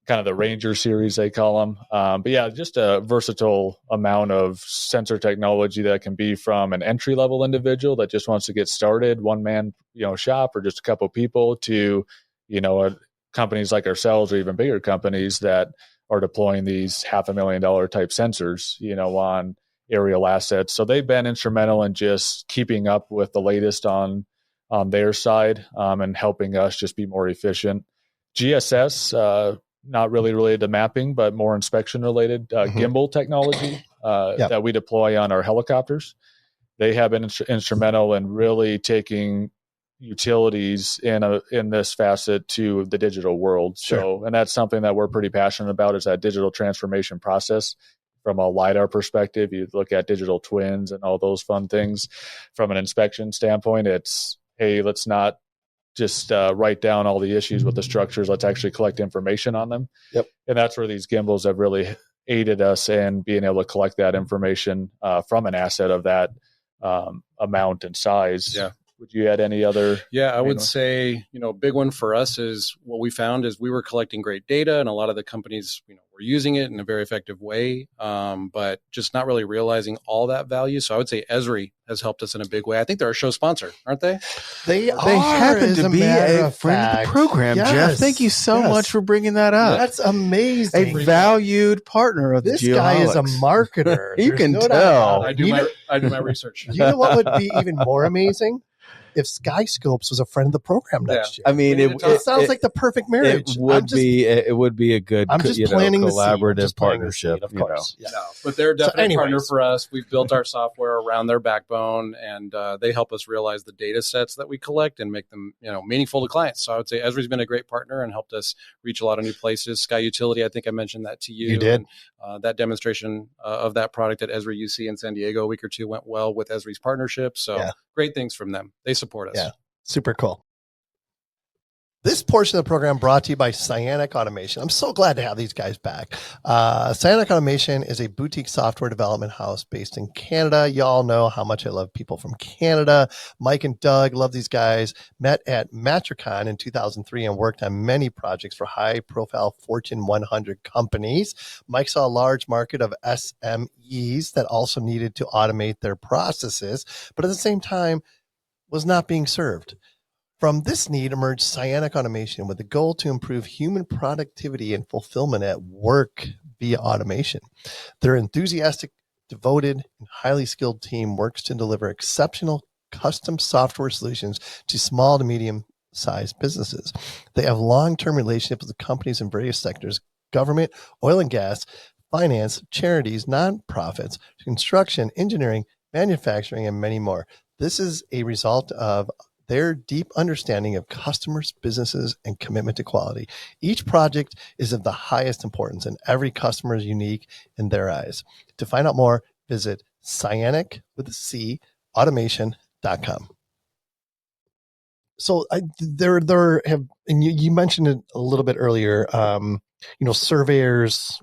kind of the Ranger series, they call them. But yeah, just a versatile amount of sensor technology that can be from an entry-level individual that just wants to get started, one-man shop, or just a couple people, to companies like ourselves or even bigger companies that are deploying these $500,000 type sensors, on aerial assets. So they've been instrumental in just keeping up with the latest on their side, and helping us just be more efficient. GSS, not really related to mapping, but more inspection related, gimbal technology that we deploy on our helicopters. They have been instrumental in really taking utilities in this facet to the digital world. So, and that's something that we're pretty passionate about, is that digital transformation process. From a LiDAR perspective, you look at digital twins and all those fun things. From an inspection standpoint, it's, hey, let's not just write down all the issues with the structures. Let's actually collect information on them. Yep. And that's where these gimbals have really aided us in being able to collect that information from an asset of that amount and size. Yeah. Would you add any other? Yeah, I would say, a big one for us is what we found is we were collecting great data, and a lot of the companies, were using it in a very effective way, but just not really realizing all that value. So I would say Esri has helped us in a big way. I think they're our show sponsor, aren't they? They happen to be a friend of the program, yes. Jeff. Thank you so much for bringing that up. That's amazing. A valued partner of this the guy is a Geoholics. marketer. You can tell. I do my research. You know what would be even more amazing? If SkySkopes was a friend of the program next year. I mean, it sounds like the perfect marriage. It would be a good, I'm just planning collaborative partnership, of course. No, but they're definitely a partner for us. We've built our software around their backbone, and they help us realize the data sets that we collect and make them, meaningful to clients. So I would say Esri's been a great partner and helped us reach a lot of new places. Sky Utility, I think I mentioned that to you. You did. And, that demonstration of that product at Esri UC in San Diego a week or two went well with Esri's partnership. So great things from them. They support us. Yeah, super cool. This portion of the program brought to you by Cyanic Automation. I'm so glad to have these guys back. Cyanic Automation is a boutique software development house based in Canada. Y'all know how much I love people from Canada. Mike and Doug, love these guys. Met at Matricon in 2003 and worked on many projects for high-profile Fortune 100 companies. Mike saw a large market of SMEs that also needed to automate their processes, but at the same time was not being served. From this need emerged Cyanic Automation with the goal to improve human productivity and fulfillment at work via automation. Their enthusiastic, devoted, and highly skilled team works to deliver exceptional custom software solutions to small to medium-sized businesses. They have long-term relationships with companies in various sectors: government, oil and gas, finance, charities, nonprofits, construction, engineering, manufacturing, and many more. This is a result of their deep understanding of customers, businesses, and commitment to quality. Each project is of the highest importance, and every customer is unique in their eyes. To find out more, visit Cyanic with a C, automation.com. So there have, and you mentioned it a little bit earlier, surveyors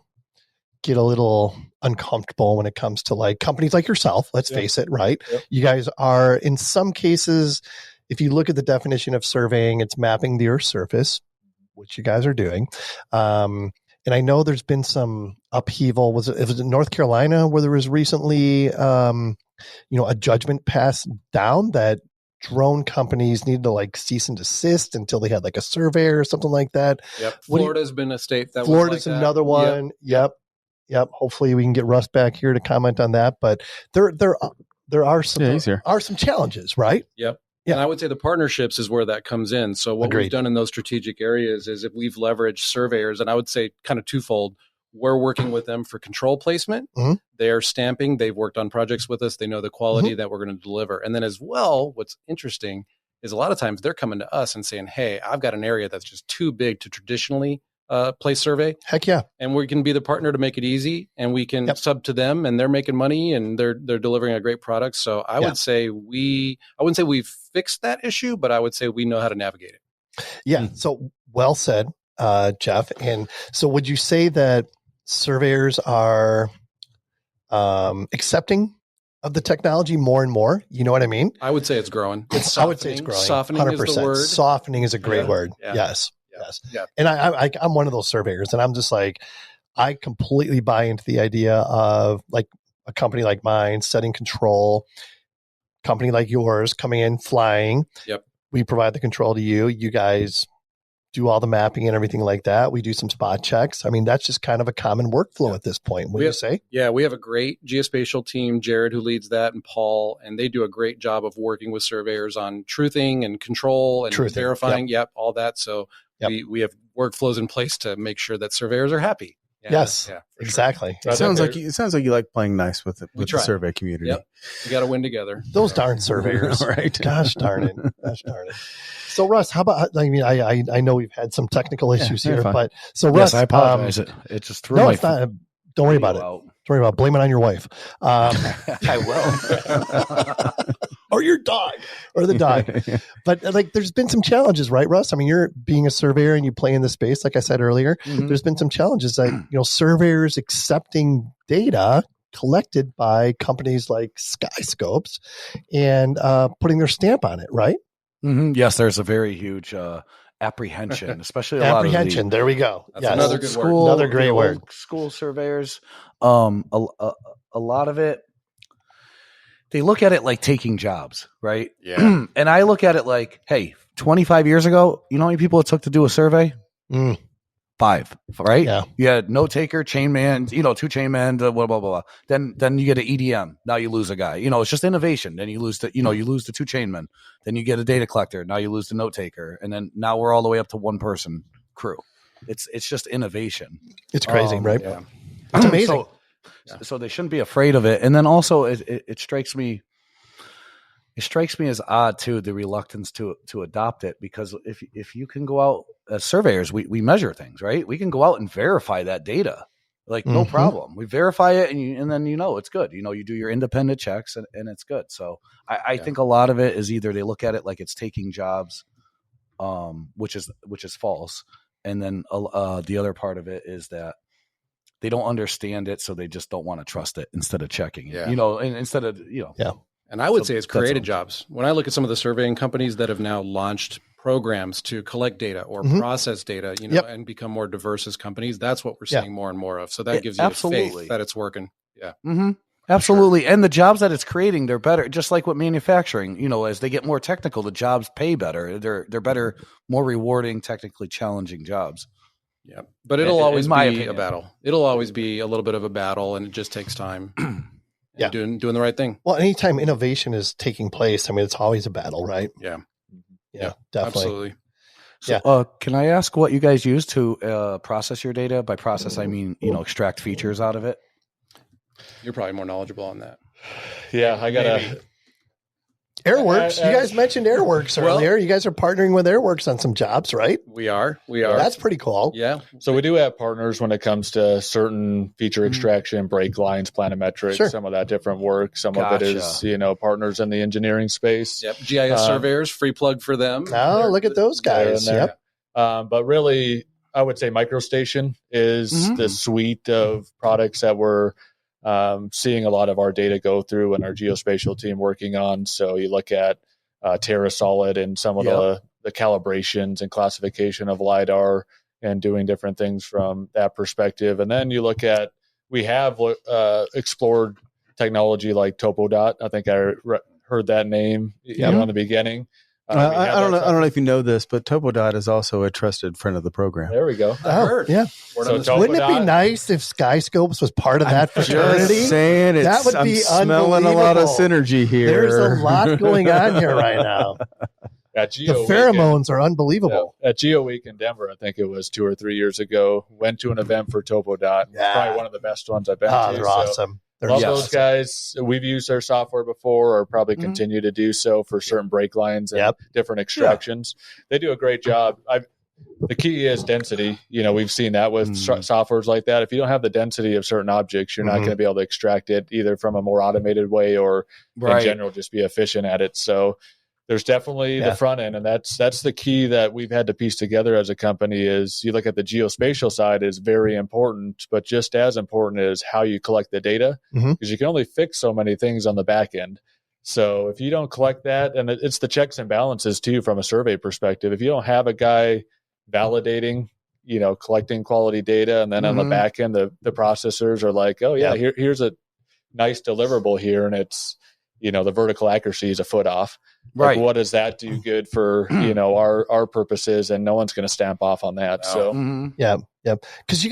get a little uncomfortable when it comes to like companies like yourself. Let's face it, right? Yep. You guys are, in some cases, if you look at the definition of surveying, it's mapping the Earth's surface, which you guys are doing. And I know there's been some upheaval. Was it North Carolina where there was recently, a judgment passed down that drone companies needed to like cease and desist until they had like a survey or something like that? Yep. Florida's been a state that Florida's like another one. Yep. Hopefully we can get Russ back here to comment on that. But there are some challenges, right? Yep. Yeah. And I would say the partnerships is where that comes in. So what we've done in those strategic areas is if we've leveraged surveyors, and I would say kind of twofold, we're working with them for control placement. Mm-hmm. They're stamping. They've worked on projects with us. They know the quality that we're going to deliver. And then as well, what's interesting is a lot of times they're coming to us and saying, hey, I've got an area that's just too big to traditionally place survey. Heck yeah. And we can be the partner to make it easy, and we can sub to them, and they're making money and they're delivering a great product. So I would say I wouldn't say we've fixed that issue, but I would say we know how to navigate it. Yeah. So well said, Geoff. And so would you say that surveyors are accepting of the technology more and more? You know what I mean? I would say it's growing. I would say it's growing. Softening 100%. Is the word. Softening is a great word. Yeah. Yes. Yes. Yeah. And I'm one of those surveyors, and I'm just like, I completely buy into the idea of like a company like mine setting control, company like yours coming in, flying. Yep. We provide the control to you. You guys do all the mapping and everything like that. We do some spot checks. I mean, that's just kind of a common workflow at this point. What do you say? Yeah, we have a great geospatial team, Jared, who leads that, and Paul, and they do a great job of working with surveyors on truthing and control and verifying. Yep, all that. So we have workflows in place to make sure that surveyors are happy. Yes, exactly. It sounds like you like playing nice with the survey community. Yep. We got to win together. Those darn surveyors, right? Gosh darn it. So Russ, how about? I mean, I know we've had some technical issues here, but so Russ, I apologize. It just threw my. Don't worry about it. Don't worry about it. Blame it on your wife. I will. Or your dog, or the dog. But like, there's been some challenges, right, Russ? I mean, you're being a surveyor and you play in the space, like I said earlier. There's been some challenges that surveyors accepting data collected by companies like SkySkopes and putting their stamp on it, right? Yes, there's a very huge apprehension, especially apprehension. There we go. That's another good word. Another great word. School surveyors. A lot of it, they look at it like taking jobs, right? Yeah. And I look at it like, hey, 25 years ago, you know how many people it took to do a survey? 5, right? Yeah. You had note taker, chain man, 2 chain men, blah, blah, blah, blah. Then you get an EDM. Now you lose a guy. It's just innovation. Then you lose you lose the 2 chain men. Then you get a data collector. Now you lose the note taker. And then now we're all the way up to 1 person crew. It's just innovation. It's crazy, right? Yeah. It's amazing. So they shouldn't be afraid of it. And then also it strikes me as odd too, the reluctance to adopt it, because if you can go out as surveyors, we measure things, right? We can go out and verify that data, like no problem. We verify it and then it's good. You do your independent checks and it's good. So I think a lot of it is either they look at it like it's taking jobs, which is false, and then the other part of it is that they don't understand it, so they just don't want to trust it instead of checking it. Yeah. And instead of And I would say it's created jobs. When I look at some of the surveying companies that have now launched programs to collect data or process data, and become more diverse as companies, that's what we're seeing more and more of. So that gives you faith that it's working. Yeah. Absolutely. Sure. And the jobs that it's creating, they're better. Just like with manufacturing, as they get more technical, the jobs pay better. They're better, more rewarding, technically challenging jobs. Yeah. But it'll always be a battle. It'll always be a little bit of a battle, and it just takes time. Doing the right thing. Well, anytime innovation is taking place, I mean, it's always a battle, right? Yeah, definitely. Absolutely. So, can I ask what you guys use to process your data? By process, I mean, extract features out of it. You're probably more knowledgeable on that. Yeah, I got Airworks. You guys mentioned Airworks earlier. You guys are partnering with Airworks on some jobs, right? We are. That's pretty cool. Yeah. So we do have partners when it comes to certain feature extraction, break lines, planometrics, some of that different work. Some of it is, partners in the engineering space. Yep. GIS surveyors, free plug for them. Oh, look at those guys. Yep. But really, I would say MicroStation is the suite of products that we're seeing a lot of our data go through and our geospatial team working on. So you look at TerraSolid and some of the calibrations and classification of LiDAR and doing different things from that perspective. And then you look at, we have explored technology like TopoDot. I think I heard that name in the beginning. I don't know if you know this, but TopoDot is also a trusted friend of the program. There we go. I heard. Yeah. So wouldn't it be nice if SkySkopes was part of that fraternity? Just saying, that would be smelling a lot of synergy here. There's a lot going on here right now. The pheromones are unbelievable. At Geo Week in Denver, I think it was 2 or 3 years ago, went to an event for TopoDot. Yeah. Probably one of the best ones I've been to. They're awesome. Love those guys. We've used their software before, or probably continue to do so for certain break lines and different extractions. They do a great job. The key is density. We've seen that with softwares like that. If you don't have the density of certain objects, you're not going to be able to extract it either from a more automated way or in general just be efficient at it. So there's definitely the front end, and that's the key that we've had to piece together as a company. Is you look at the geospatial side is very important, but just as important is how you collect the data, because you can only fix so many things on the back end. So if you don't collect that, and it's the checks and balances too from a survey perspective, if you don't have a guy validating, collecting quality data, and then on the back end the processors are like, oh yeah, here's a nice deliverable here, and it's the vertical accuracy is a foot off. Like, what does that do good for our purposes? And no one's going to stamp off on that. So because you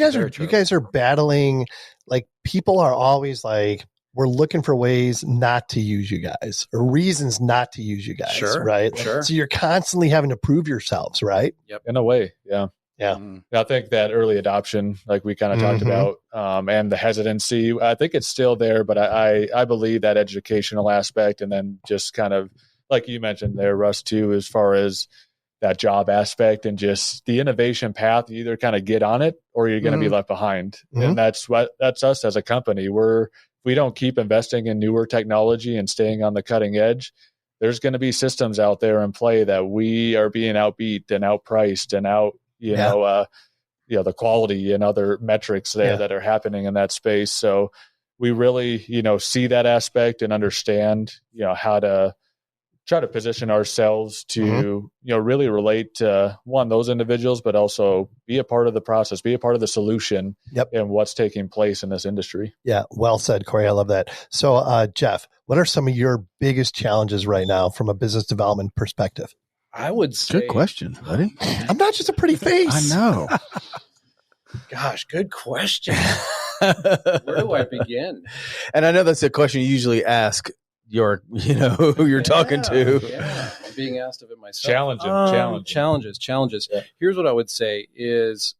guys are battling. Like, people are always like, we're looking for ways not to use you guys or reasons not to use you guys. Right. Sure. So you're constantly having to prove yourselves. Right. Yep. In a way. Yeah. Yeah. I think that early adoption, like we kind of talked about, and the hesitancy, I think it's still there, but I believe that educational aspect, and then just kind of like you mentioned there, Russ, too, as far as that job aspect and just the innovation path, you either kind of get on it or you're going to be left behind. And that's us as a company. We don't keep investing in newer technology and staying on the cutting edge, there's going to be systems out there in play that we are being outbeat and outpriced and you know, the quality and other metrics there that are happening in that space. So we really, see that aspect and understand, how to try to position ourselves to, really relate to those individuals, but also be a part of the process, be a part of the solution and what's taking place in this industry. Yeah. Well said, Cory. I love that. So, Geoff, what are some of your biggest challenges right now from a business development perspective? I would say. Good question, buddy. I'm not just a pretty face. I know. Gosh, good question. Where do I begin? And I know that's a question you usually ask who you're talking to. Yeah, I'm being asked of it myself. Challenges. Yeah. Here's what I would say is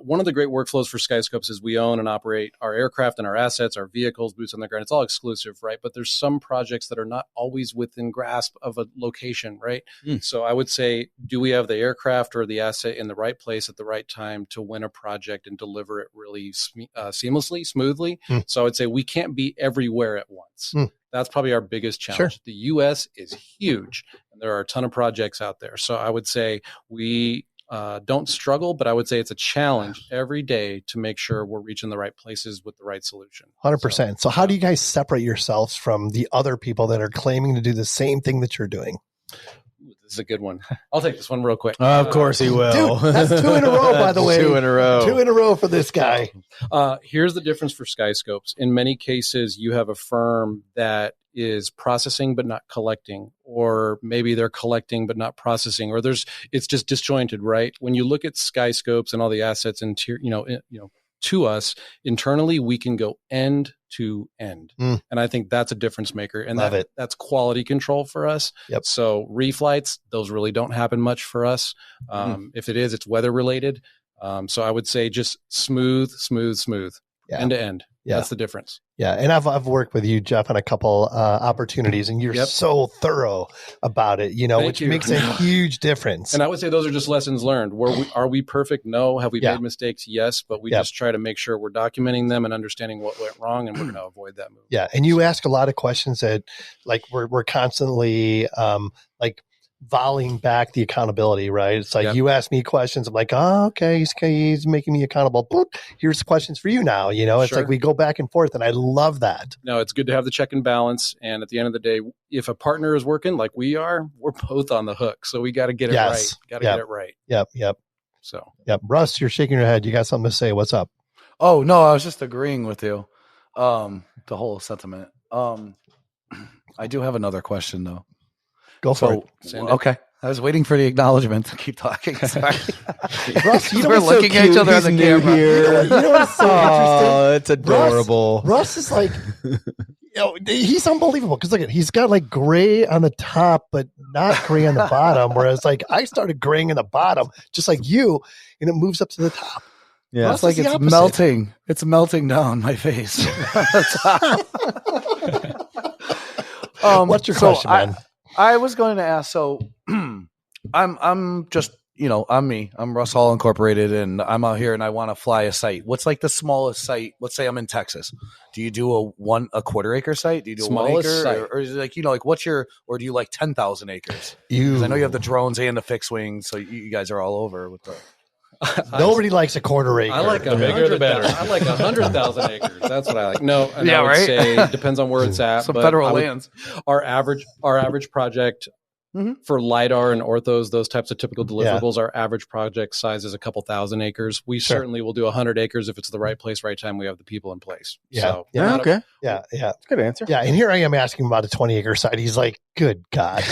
one of the great workflows for SkySkopes is we own and operate our aircraft and our assets, our vehicles, boots on the ground. It's all exclusive, right? But there's some projects that are not always within grasp of a location, right? So I would say, do we have the aircraft or the asset in the right place at the right time to win a project and deliver it really seamlessly, smoothly? So I would say we can't be everywhere at once. That's probably our biggest challenge. Sure. The U.S. is huge, and there are a ton of projects out there. So I would say we don't struggle, but I would say it's a challenge every day to make sure we're reaching the right places with the right solution. 100%. So how do you guys separate yourselves from the other people that are claiming to do the same thing that you're doing? This is a good one. I'll take this one real quick. Of course he will. Dude, that's 2 in a row, by the way. 2 in a row. 2 in a row for this guy. Here's the difference for SkySkopes. In many cases, you have a firm that is processing but not collecting, or maybe they're collecting but not processing, or it's just disjointed, right? When you look at SkySkopes and all the assets to us internally, we can go end to end. And I think that's a difference maker. And that's quality control for us. Yep. So reflights, those really don't happen much for us. If it is, it's weather related. So I would say just smooth, end to end. That's the difference. Yeah. And I've worked with you, Geoff, on a couple opportunities, and you're so thorough about it, which makes a huge difference. And I would say those are just lessons learned. Are we perfect? No. Have we made mistakes? Yes. But we just try to make sure we're documenting them and understanding what went wrong, and we're going to avoid that move. Yeah. And you ask a lot of questions that we're constantly volleying back the accountability, right? It's like you ask me questions, I'm like, oh, okay, he's making me accountable. Boop, here's questions for you now. It's like we go back and forth, and I love that. No, it's good to have the check and balance. And at the end of the day, if a partner is working like we are, we're both on the hook. So we got to get it right. Got to get it right. Yep. So, Russ, you're shaking your head. You got something to say? What's up? Oh no, I was just agreeing with you. The whole sentiment. I do have another question though. Go for it. Okay. I was waiting for the acknowledgement to keep talking. Sorry. Russ, we're looking at each other on the camera. Here. You know what's so interesting? Oh, it's adorable. Russ is like, he's unbelievable because look at, he's got like gray on the top, but not gray on the bottom. Whereas I started graying in the bottom, just like you, and it moves up to the top. Yeah, it's like it's melting. It's melting down my face. What's your question, man? I was going to ask, so I'm just, I'm me. I'm Russ Hall Incorporated, and I'm out here and I want to fly a site. What's like the smallest site? Let's say I'm in Texas. Do you do a quarter acre site? Do you do smallest a 1 acre? Or is it like, what's your, or do you like 10,000 acres? Because I know you have the drones and the fixed wings, so you guys are all over with the. Nobody likes a quarter acre. I like the bigger the better. I like 100,000 acres. That's what I like. No, and I would say it depends on where it's at. Some federal lands. Our average project for LiDAR and orthos, those types of typical deliverables, our average project size is a couple thousand acres. We certainly will do 100 acres if it's the right place, right time. We have the people in place. Yeah. So, okay. That's a good answer. Yeah. And here I am asking about a 20 acre site. He's like, good God.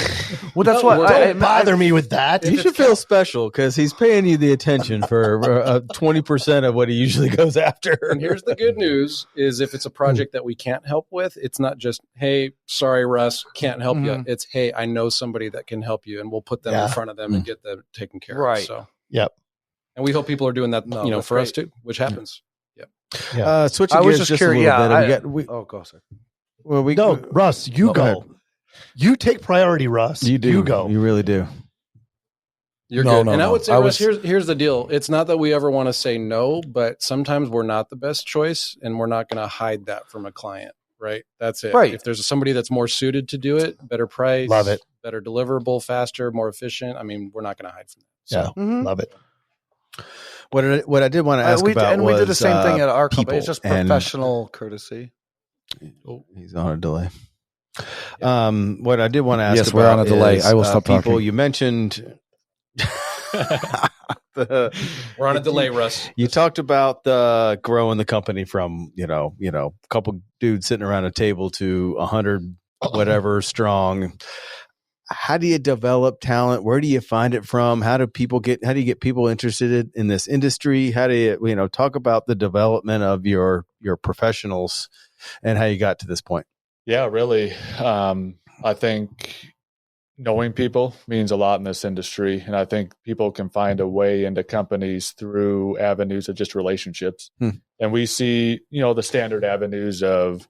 Well, that's what don't bother me with that. You should feel special because he's paying you the attention for 20% of what he usually goes after. And here's the good news is if it's a project that we can't help with, it's not just, hey, sorry, Russ, can't help you. It's, hey, I know somebody that can help you, and we'll put them in front of them and get them taken care of. So, Yep. And we hope people are doing that, for us too, which happens. Yeah. Switching gears just curious, a little bit. Go, sir. Well, Russ, you go. You take priority, Russ. You do. You go. You really do. You're good. And I would say, Russ, here's the deal. It's not that we ever want to say no, but sometimes we're not the best choice, and we're not going to hide that from a client, right? That's it. Right. If there's somebody that's more suited to do it, better price, love it, better deliverable, faster, more efficient, I mean, we're not going to hide from that. So. Yeah, love it. What I did want to ask about and was, we did the same thing at our company. It's just and professional courtesy. He's on a delay. What I did want to ask yes, about we're on a delay. is, I will stop people, talking. You mentioned we're on a delay, Russ. You talked about the growing the company from a couple dudes sitting around a table to 100 whatever strong. How do you develop talent? Where do you find it from? How do you get people interested in this industry? How do you talk about the development of your professionals and how you got to this point? Yeah, really. I think knowing people means a lot in this industry. And I think people can find a way into companies through avenues of just relationships. And we see, the standard avenues of,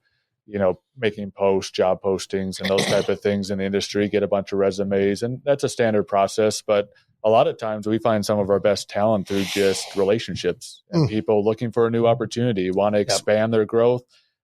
making posts, job postings, and those type of things in the industry, get a bunch of resumes. And that's a standard process. But a lot of times we find some of our best talent through just relationships and people looking for a new opportunity, want to expand their growth.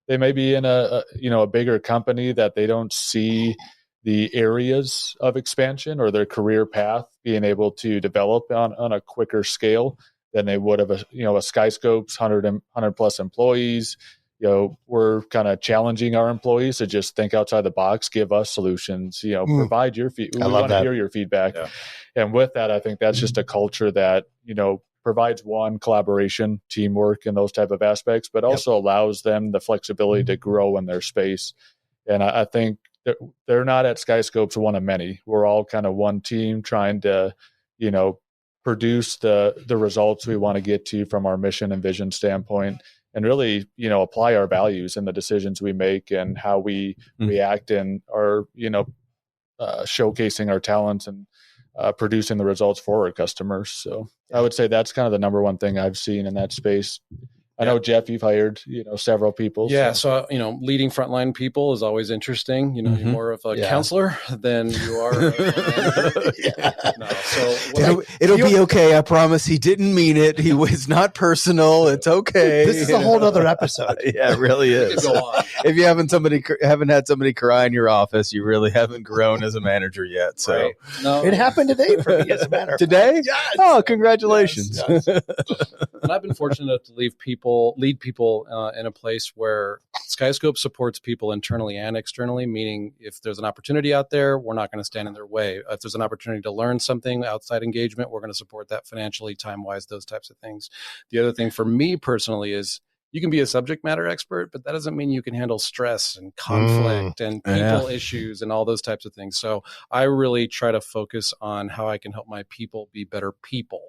They may be in a bigger company that they don't see the areas of expansion or their career path being able to develop on a quicker scale than they would have a SkySkopes 100 plus employees. We're kind of challenging our employees to just think outside the box, give us solutions, provide your feedback. We want to hear your feedback. Yeah. And with that, I think that's just a culture that, provides collaboration, teamwork, and those type of aspects, but also allows them the flexibility to grow in their space. And I think they're not at SkySkopes one of many. We're all kind of one team trying to, produce the results we want to get to from our mission and vision standpoint, and really, apply our values in the decisions we make and how we react and are, showcasing our talents and producing the results for our customers. So I would say that's kind of the number one thing I've seen in that space. I know, Geoff, you've hired, several people. Yeah. So, leading frontline people is always interesting. You're more of a counselor than you are. It'll be okay. I promise. He didn't mean it. It's not personal. It's okay. This is a whole other episode. Yeah, it really is. If you haven't had somebody cry in your office, you really haven't grown as a manager yet. So right. No, it happened today for me, as a matter of fact. Today? Yes. Oh, congratulations. Yes. And I've been fortunate enough to lead people in a place where SkySkope supports people internally and externally, meaning if there's an opportunity out there, we're not going to stand in their way. If there's an opportunity to learn something outside engagement, we're going to support that financially, time-wise, those types of things. The other thing for me personally is you can be a subject matter expert, but that doesn't mean you can handle stress and conflict and people issues and all those types of things. So I really try to focus on how I can help my people be better people,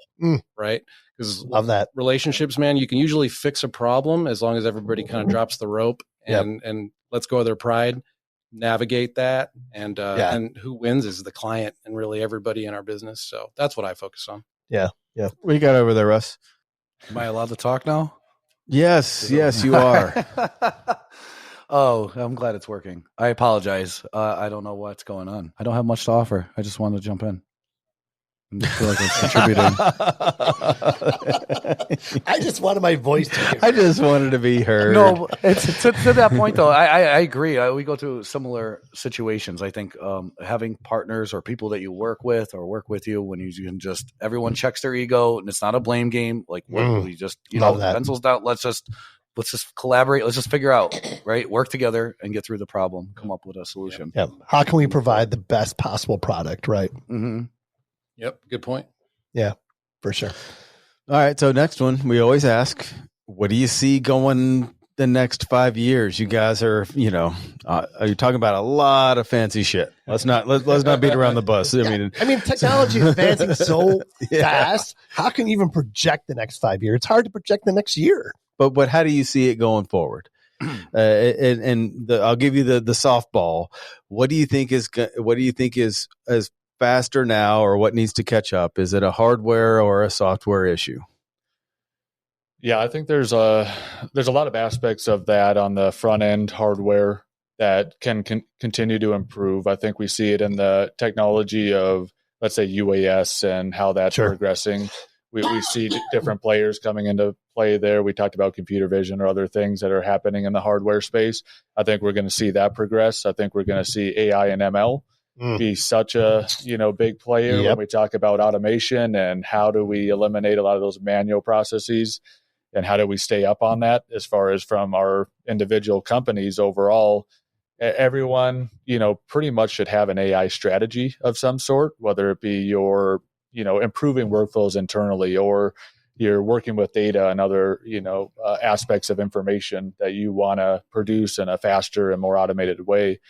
right? Because love that. Relationships, man, you can usually fix a problem as long as everybody kind of drops the rope and lets go of their pride, navigate that. And who wins is the client and really everybody in our business. So that's what I focus on. Yeah. Yeah. What you got over there, Russ? Am I allowed to talk now? Yes, you are. Oh, I'm glad it's working. I apologize. I don't know what's going on. I don't have much to offer. I just wanted to jump in. I feel like I'm contributing. I just wanted my voice to hear. I just wanted to be heard. No, it's to that point though. I agree. We go through similar situations. I think having partners or people that you work with when you can just everyone checks their ego and it's not a blame game. Like we just pencils down. Let's just collaborate. Let's just figure out, right? Work together and get through the problem. Come up with a solution. Yeah. How can we provide the best possible product? Right. Mm-hmm. Yep. Good point. Yeah, for sure. All right. So next one, we always ask, what do you see going the next 5 years? You guys are, you're talking about a lot of fancy shit. Let's not beat around the bus. I mean, technology is advancing so fast. How can you even project the next 5 years? It's hard to project the next year. But how do you see it going forward? I'll give you the softball. What do you think is faster now, or what needs to catch up? Is it a hardware or a software issue? Yeah, I think there's a lot of aspects of that on the front end hardware that can continue to improve. I think we see it in the technology of, let's say, UAS and how that's progressing. We see different players coming into play there. We talked about computer vision or other things that are happening in the hardware space. I think we're going to see that progress. I think we're going to see AI and ML be such a big player when we talk about automation and how do we eliminate a lot of those manual processes and how do we stay up on that as far as from our individual companies overall. Everyone, pretty much should have an AI strategy of some sort, whether it be your improving workflows internally, or you're working with data and other, aspects of information that you want to produce in a faster and more automated way.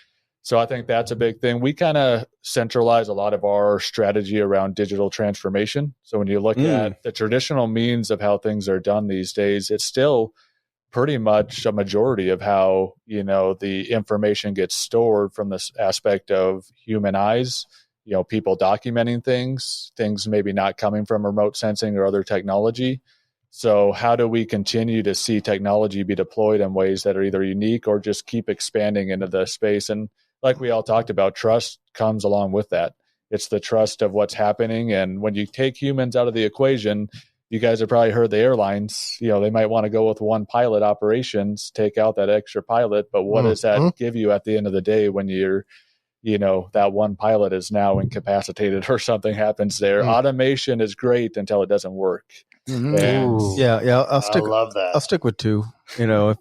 So I think that's a big thing. We kind of centralize a lot of our strategy around digital transformation. So when you look at the traditional means of how things are done these days, it's still pretty much a majority of how, the information gets stored from this aspect of human eyes, people documenting things maybe not coming from remote sensing or other technology. So how do we continue to see technology be deployed in ways that are either unique or just keep expanding into the space? And like we all talked about, trust comes along with that. It's the trust of what's happening. And when you take humans out of the equation, you guys have probably heard the airlines, they might want to go with one pilot operations, take out that extra pilot. But what does that give you at the end of the day when you're, that one pilot is now incapacitated or something happens there? Automation is great until it doesn't work. Yeah. I love that. I'll stick with 2. If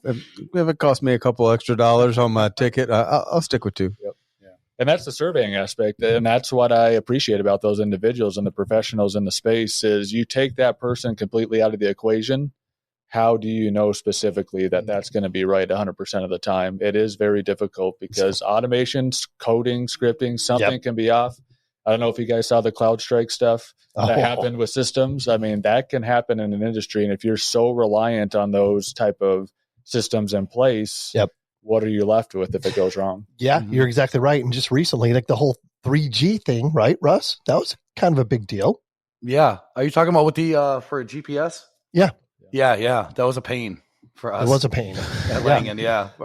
it costs me a couple extra dollars on my ticket, I'll stick with 2. Yep. Yeah. And that's the surveying aspect. And that's what I appreciate about those individuals and the professionals in the space is you take that person completely out of the equation. How do you know specifically that that's going to be right 100% of the time? It is very difficult because automation, coding, scripting, something can be off. I don't know if you guys saw the CloudStrike stuff that happened with systems. I mean, that can happen in an industry. And if you're so reliant on those type of systems in place, what are you left with if it goes wrong? Yeah, you're exactly right. And just recently, like the whole 3G thing, right, Russ? That was kind of a big deal. Yeah. Are you talking about with the for GPS? Yeah. Yeah. That was a pain for us. It was a pain. At Langen,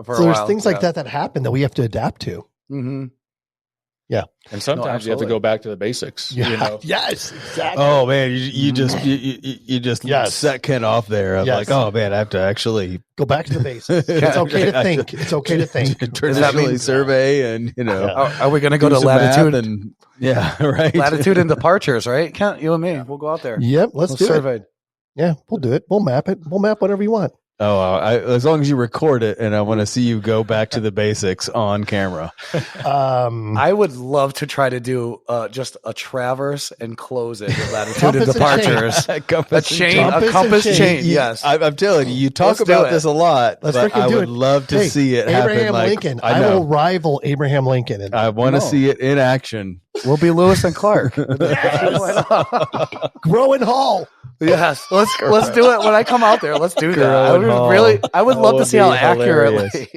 for so a there's while. things like that happen that we have to adapt to. Mm-hmm. Yeah. And sometimes you have to go back to the basics. Yes, exactly. Oh man, you just set Ken off there. I'm like, oh man, I have to actually go back to the basics. It's okay to think. It's okay to think. Traditionally survey and Are we going to go to latitude and right? Latitude and departures, right? Kent, you and me, we'll go out there. Yep, let's do survey it. Yeah, we'll do it. We'll map it. We'll map whatever you want. Oh, as long as you record it, and I want to see you go back to the basics on camera. I would love to try to do just a traverse and close it with latitude and departures. A compass chain. Yes, I'm telling you, you talk about this a lot. But I would love to see it happen. Abraham Lincoln. I will rival Abraham Lincoln. I want to see it in action. We'll be Lewis and Clark. Grow Hall. Yes, let's do it when I come out there. Let's do that. I would love to see how accurately.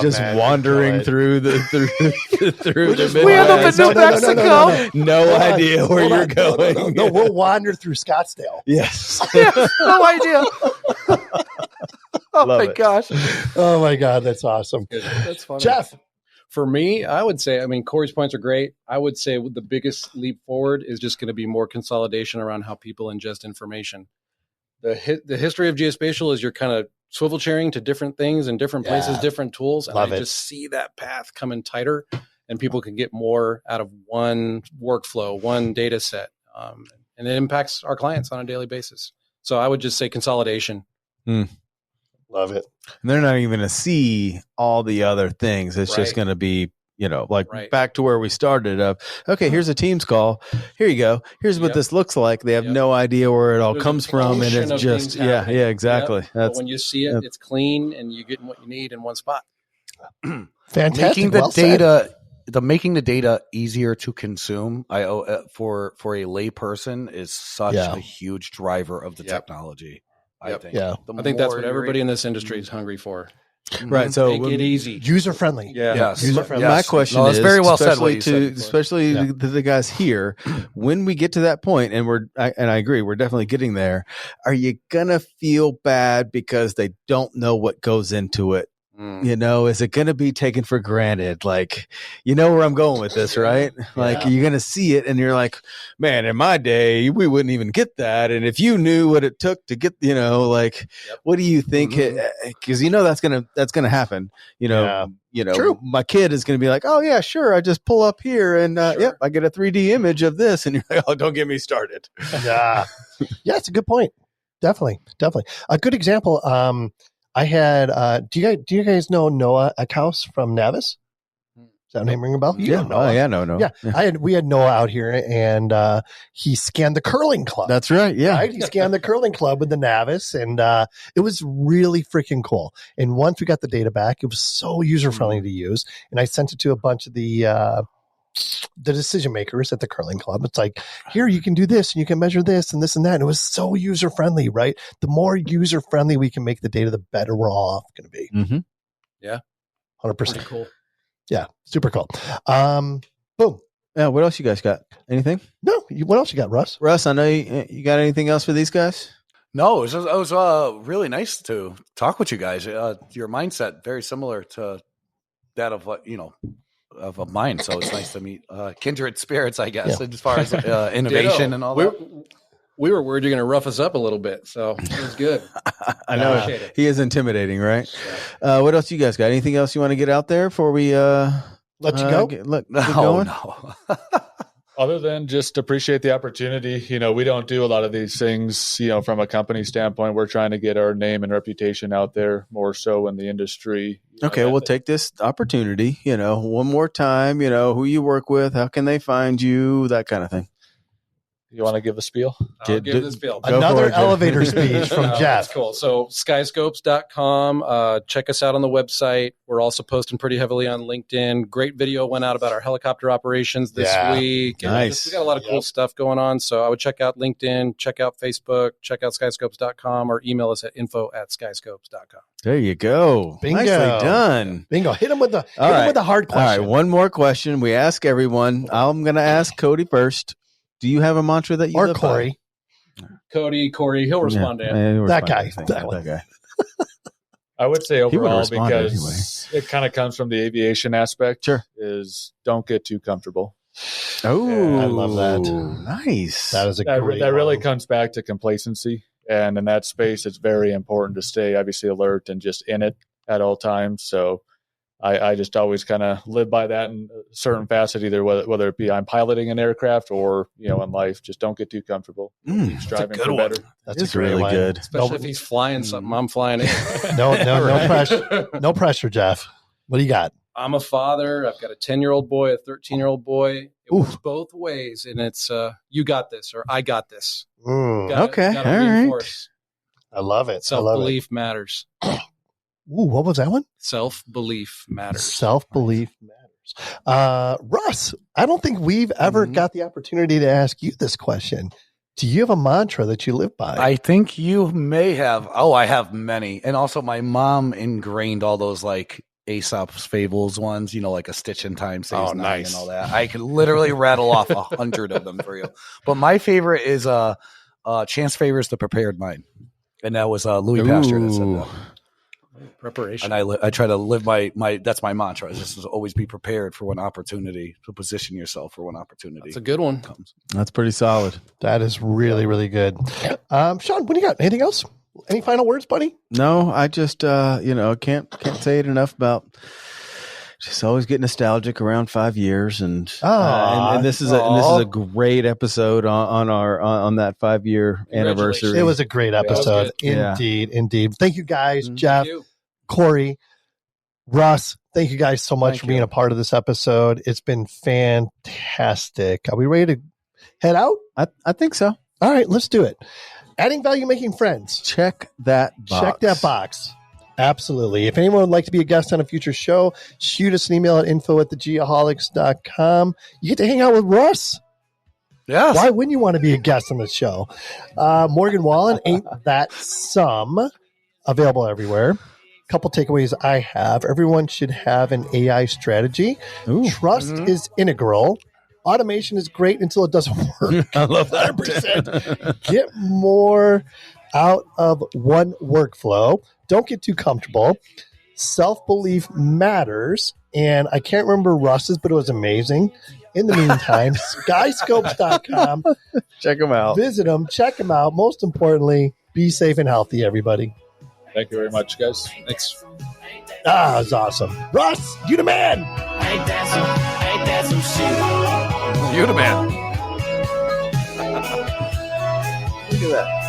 Just wandering through the Midwest. We end up in New Mexico. No idea where you're going. No, we'll wander through Scottsdale. Yes. No idea. Gosh. Oh my God, that's awesome. That's funny. Geoff. For me, I would say, Cory's points are great. I would say the biggest leap forward is just going to be more consolidation around how people ingest information. The history of geospatial is you're kind of swivel chairing to different things in different places, different tools. And I just see that path coming tighter and people can get more out of one workflow, one data set. And it impacts our clients on a daily basis. So I would just say consolidation. Love it. And they're not even going to see all the other things. It's just going to be, back to where we started of, okay, here's a Teams call. Here you go. Here's what this looks like. They have no idea where it all comes from. And it's just, exactly. But when you see it, it's clean and you get what you need in one spot. Fantastic. Making the data easier to consume, for a lay person is such a huge driver of the technology. I think. I think that's what everybody in this industry is hungry for. Right. So make it easy, user friendly. Yeah. Yes. User friendly. My question is, very well said what especially you said before. especially to the guys here, when we get to that point, and I agree, we're definitely getting there. Are you gonna feel bad because they don't know what goes into it? You know, is it going to be taken for granted? Like, you know where I'm going with this, right? Like, you're going to see it and you're like, man, in my day, we wouldn't even get that. And if you knew what it took to get, you know, like, what do you think? Because you know that's going to happen. You know, True. My kid is going to be like, oh yeah, sure. I just pull up here and yep, I get a 3D image of this, and you're like, oh, don't get me started. Yeah, it's a good point. Definitely. A good example. I had. Do you guys know Noah Eckhouse from Navis? Does that name ring a bell? You know Noah. Oh yeah, no. Yeah, we had Noah out here, and he scanned the curling club. That's right. Yeah, right? He scanned the curling club with the Navis, and it was really freaking cool. And once we got the data back, it was so user friendly to use, and I sent it to a bunch of the decision makers at the curling club. It's like, here, you can do this and you can measure this and this and that. And it was so user friendly, right? The more user friendly we can make the data, the better we're all going to be. Mm-hmm. Yeah. 100%. Pretty cool. Yeah. Super cool. Boom. Yeah. What else you guys got? Anything? No. What else you got, Russ? Russ, I know you got anything else for these guys? No, it was really nice to talk with you guys. Your mindset very similar to that of what, of mine. So it's nice to meet kindred spirits, I guess, as far as innovation and all that. We were worried you're going to rough us up a little bit, so it was good. I know he is intimidating, right? What else you guys got? Anything else you want to get out there before we let you go? Keep going? No. Other than just appreciate the opportunity, we don't do a lot of these things, from a company standpoint. We're trying to get our name and reputation out there more so in the industry. Okay, we'll take this opportunity, one more time, who you work with, how can they find you, that kind of thing. You want to give the spiel? I'll give the spiel. Another elevator speech from Geoff. That's cool. So SkySkopes.com. Check us out on the website. We're also posting pretty heavily on LinkedIn. Great video went out about our helicopter operations this week. Nice. We got a lot of cool stuff going on. So I would check out LinkedIn, check out Facebook, check out SkySkopes.com, or email us at info@skyscopes.com. There you go. Bingo. Nicely done. Bingo. Hit him with the hard question. All right, one more question. We ask everyone. I'm going to ask Cody first. Do you have a mantra that you live Cory? by? Cory, he'll respond to him. He'll That respond guy. that guy. I would say overall, responded because it kind of comes from the aviation aspect, Sure. is don't get too comfortable. Oh, I love that. Nice. That is That really comes back to complacency. And in that space, it's very important to stay obviously alert and just in it at all times. So I just always kind of live by that in a certain facet, either whether it be I'm piloting an aircraft or, in life, just don't get too comfortable. Keep striving for better. That's really good. Especially if he's flying something, I'm flying it. No pressure. No pressure, Geoff. What do you got? I'm a father. I've got a 10-year-old boy, a 13-year-old boy. It works both ways, and it's you got this or I got this. Okay, gotta all reinforce. Right. I love it. Self-belief matters. Ooh, what was that one? Self-belief matters. Self-belief matters. Russ, I don't think we've ever got the opportunity to ask you this question. Do you have a mantra that you live by? I think you may have. Oh, I have many. And also my mom ingrained all those like Aesop's Fables ones, like a stitch in time saves nine and all that. I could literally rattle off 100 of them for you. But my favorite is chance favors the prepared mind. And that was Louis Pasteur that said that. Preparation. And I try to live my that's my mantra. Just to always be prepared for when opportunity, to position yourself for when opportunity. That's a good one. Comes. That's pretty solid. That is really, really good. Sean, what do you got? Anything else? Any final words, buddy? No, I just can't say it enough about just always get nostalgic around 5 years, and this is a great episode on that 5-year anniversary. It was a great episode, indeed. Thank you guys, Geoff, Cory, Russ. Thank you guys so much for being a part of this episode. It's been fantastic. Are we ready to head out? I think so. All right, let's do it. Adding value, making friends. Check that box. Absolutely. If anyone would like to be a guest on a future show, shoot us an email at info@thegeoholics.com. You get to hang out with Russ. Yes. Why wouldn't you want to be a guest on the show? Morgan Wallen, Ain't That Some, available everywhere. couple takeaways I have. Everyone should have an AI strategy. Ooh. Trust is integral. Automation is great until it doesn't work. I love that. 100%. Get more out of one workflow. Don't get too comfortable. Self-belief matters. And I can't remember Russ's, but it was amazing. In the meantime, SkySkopes.com. Check them out. Visit them. Check them out. Most importantly, be safe and healthy, everybody. Thank you very much, guys. Thanks. That's awesome. Russ, you the man. Ain't that some shit? You the man. Look at that.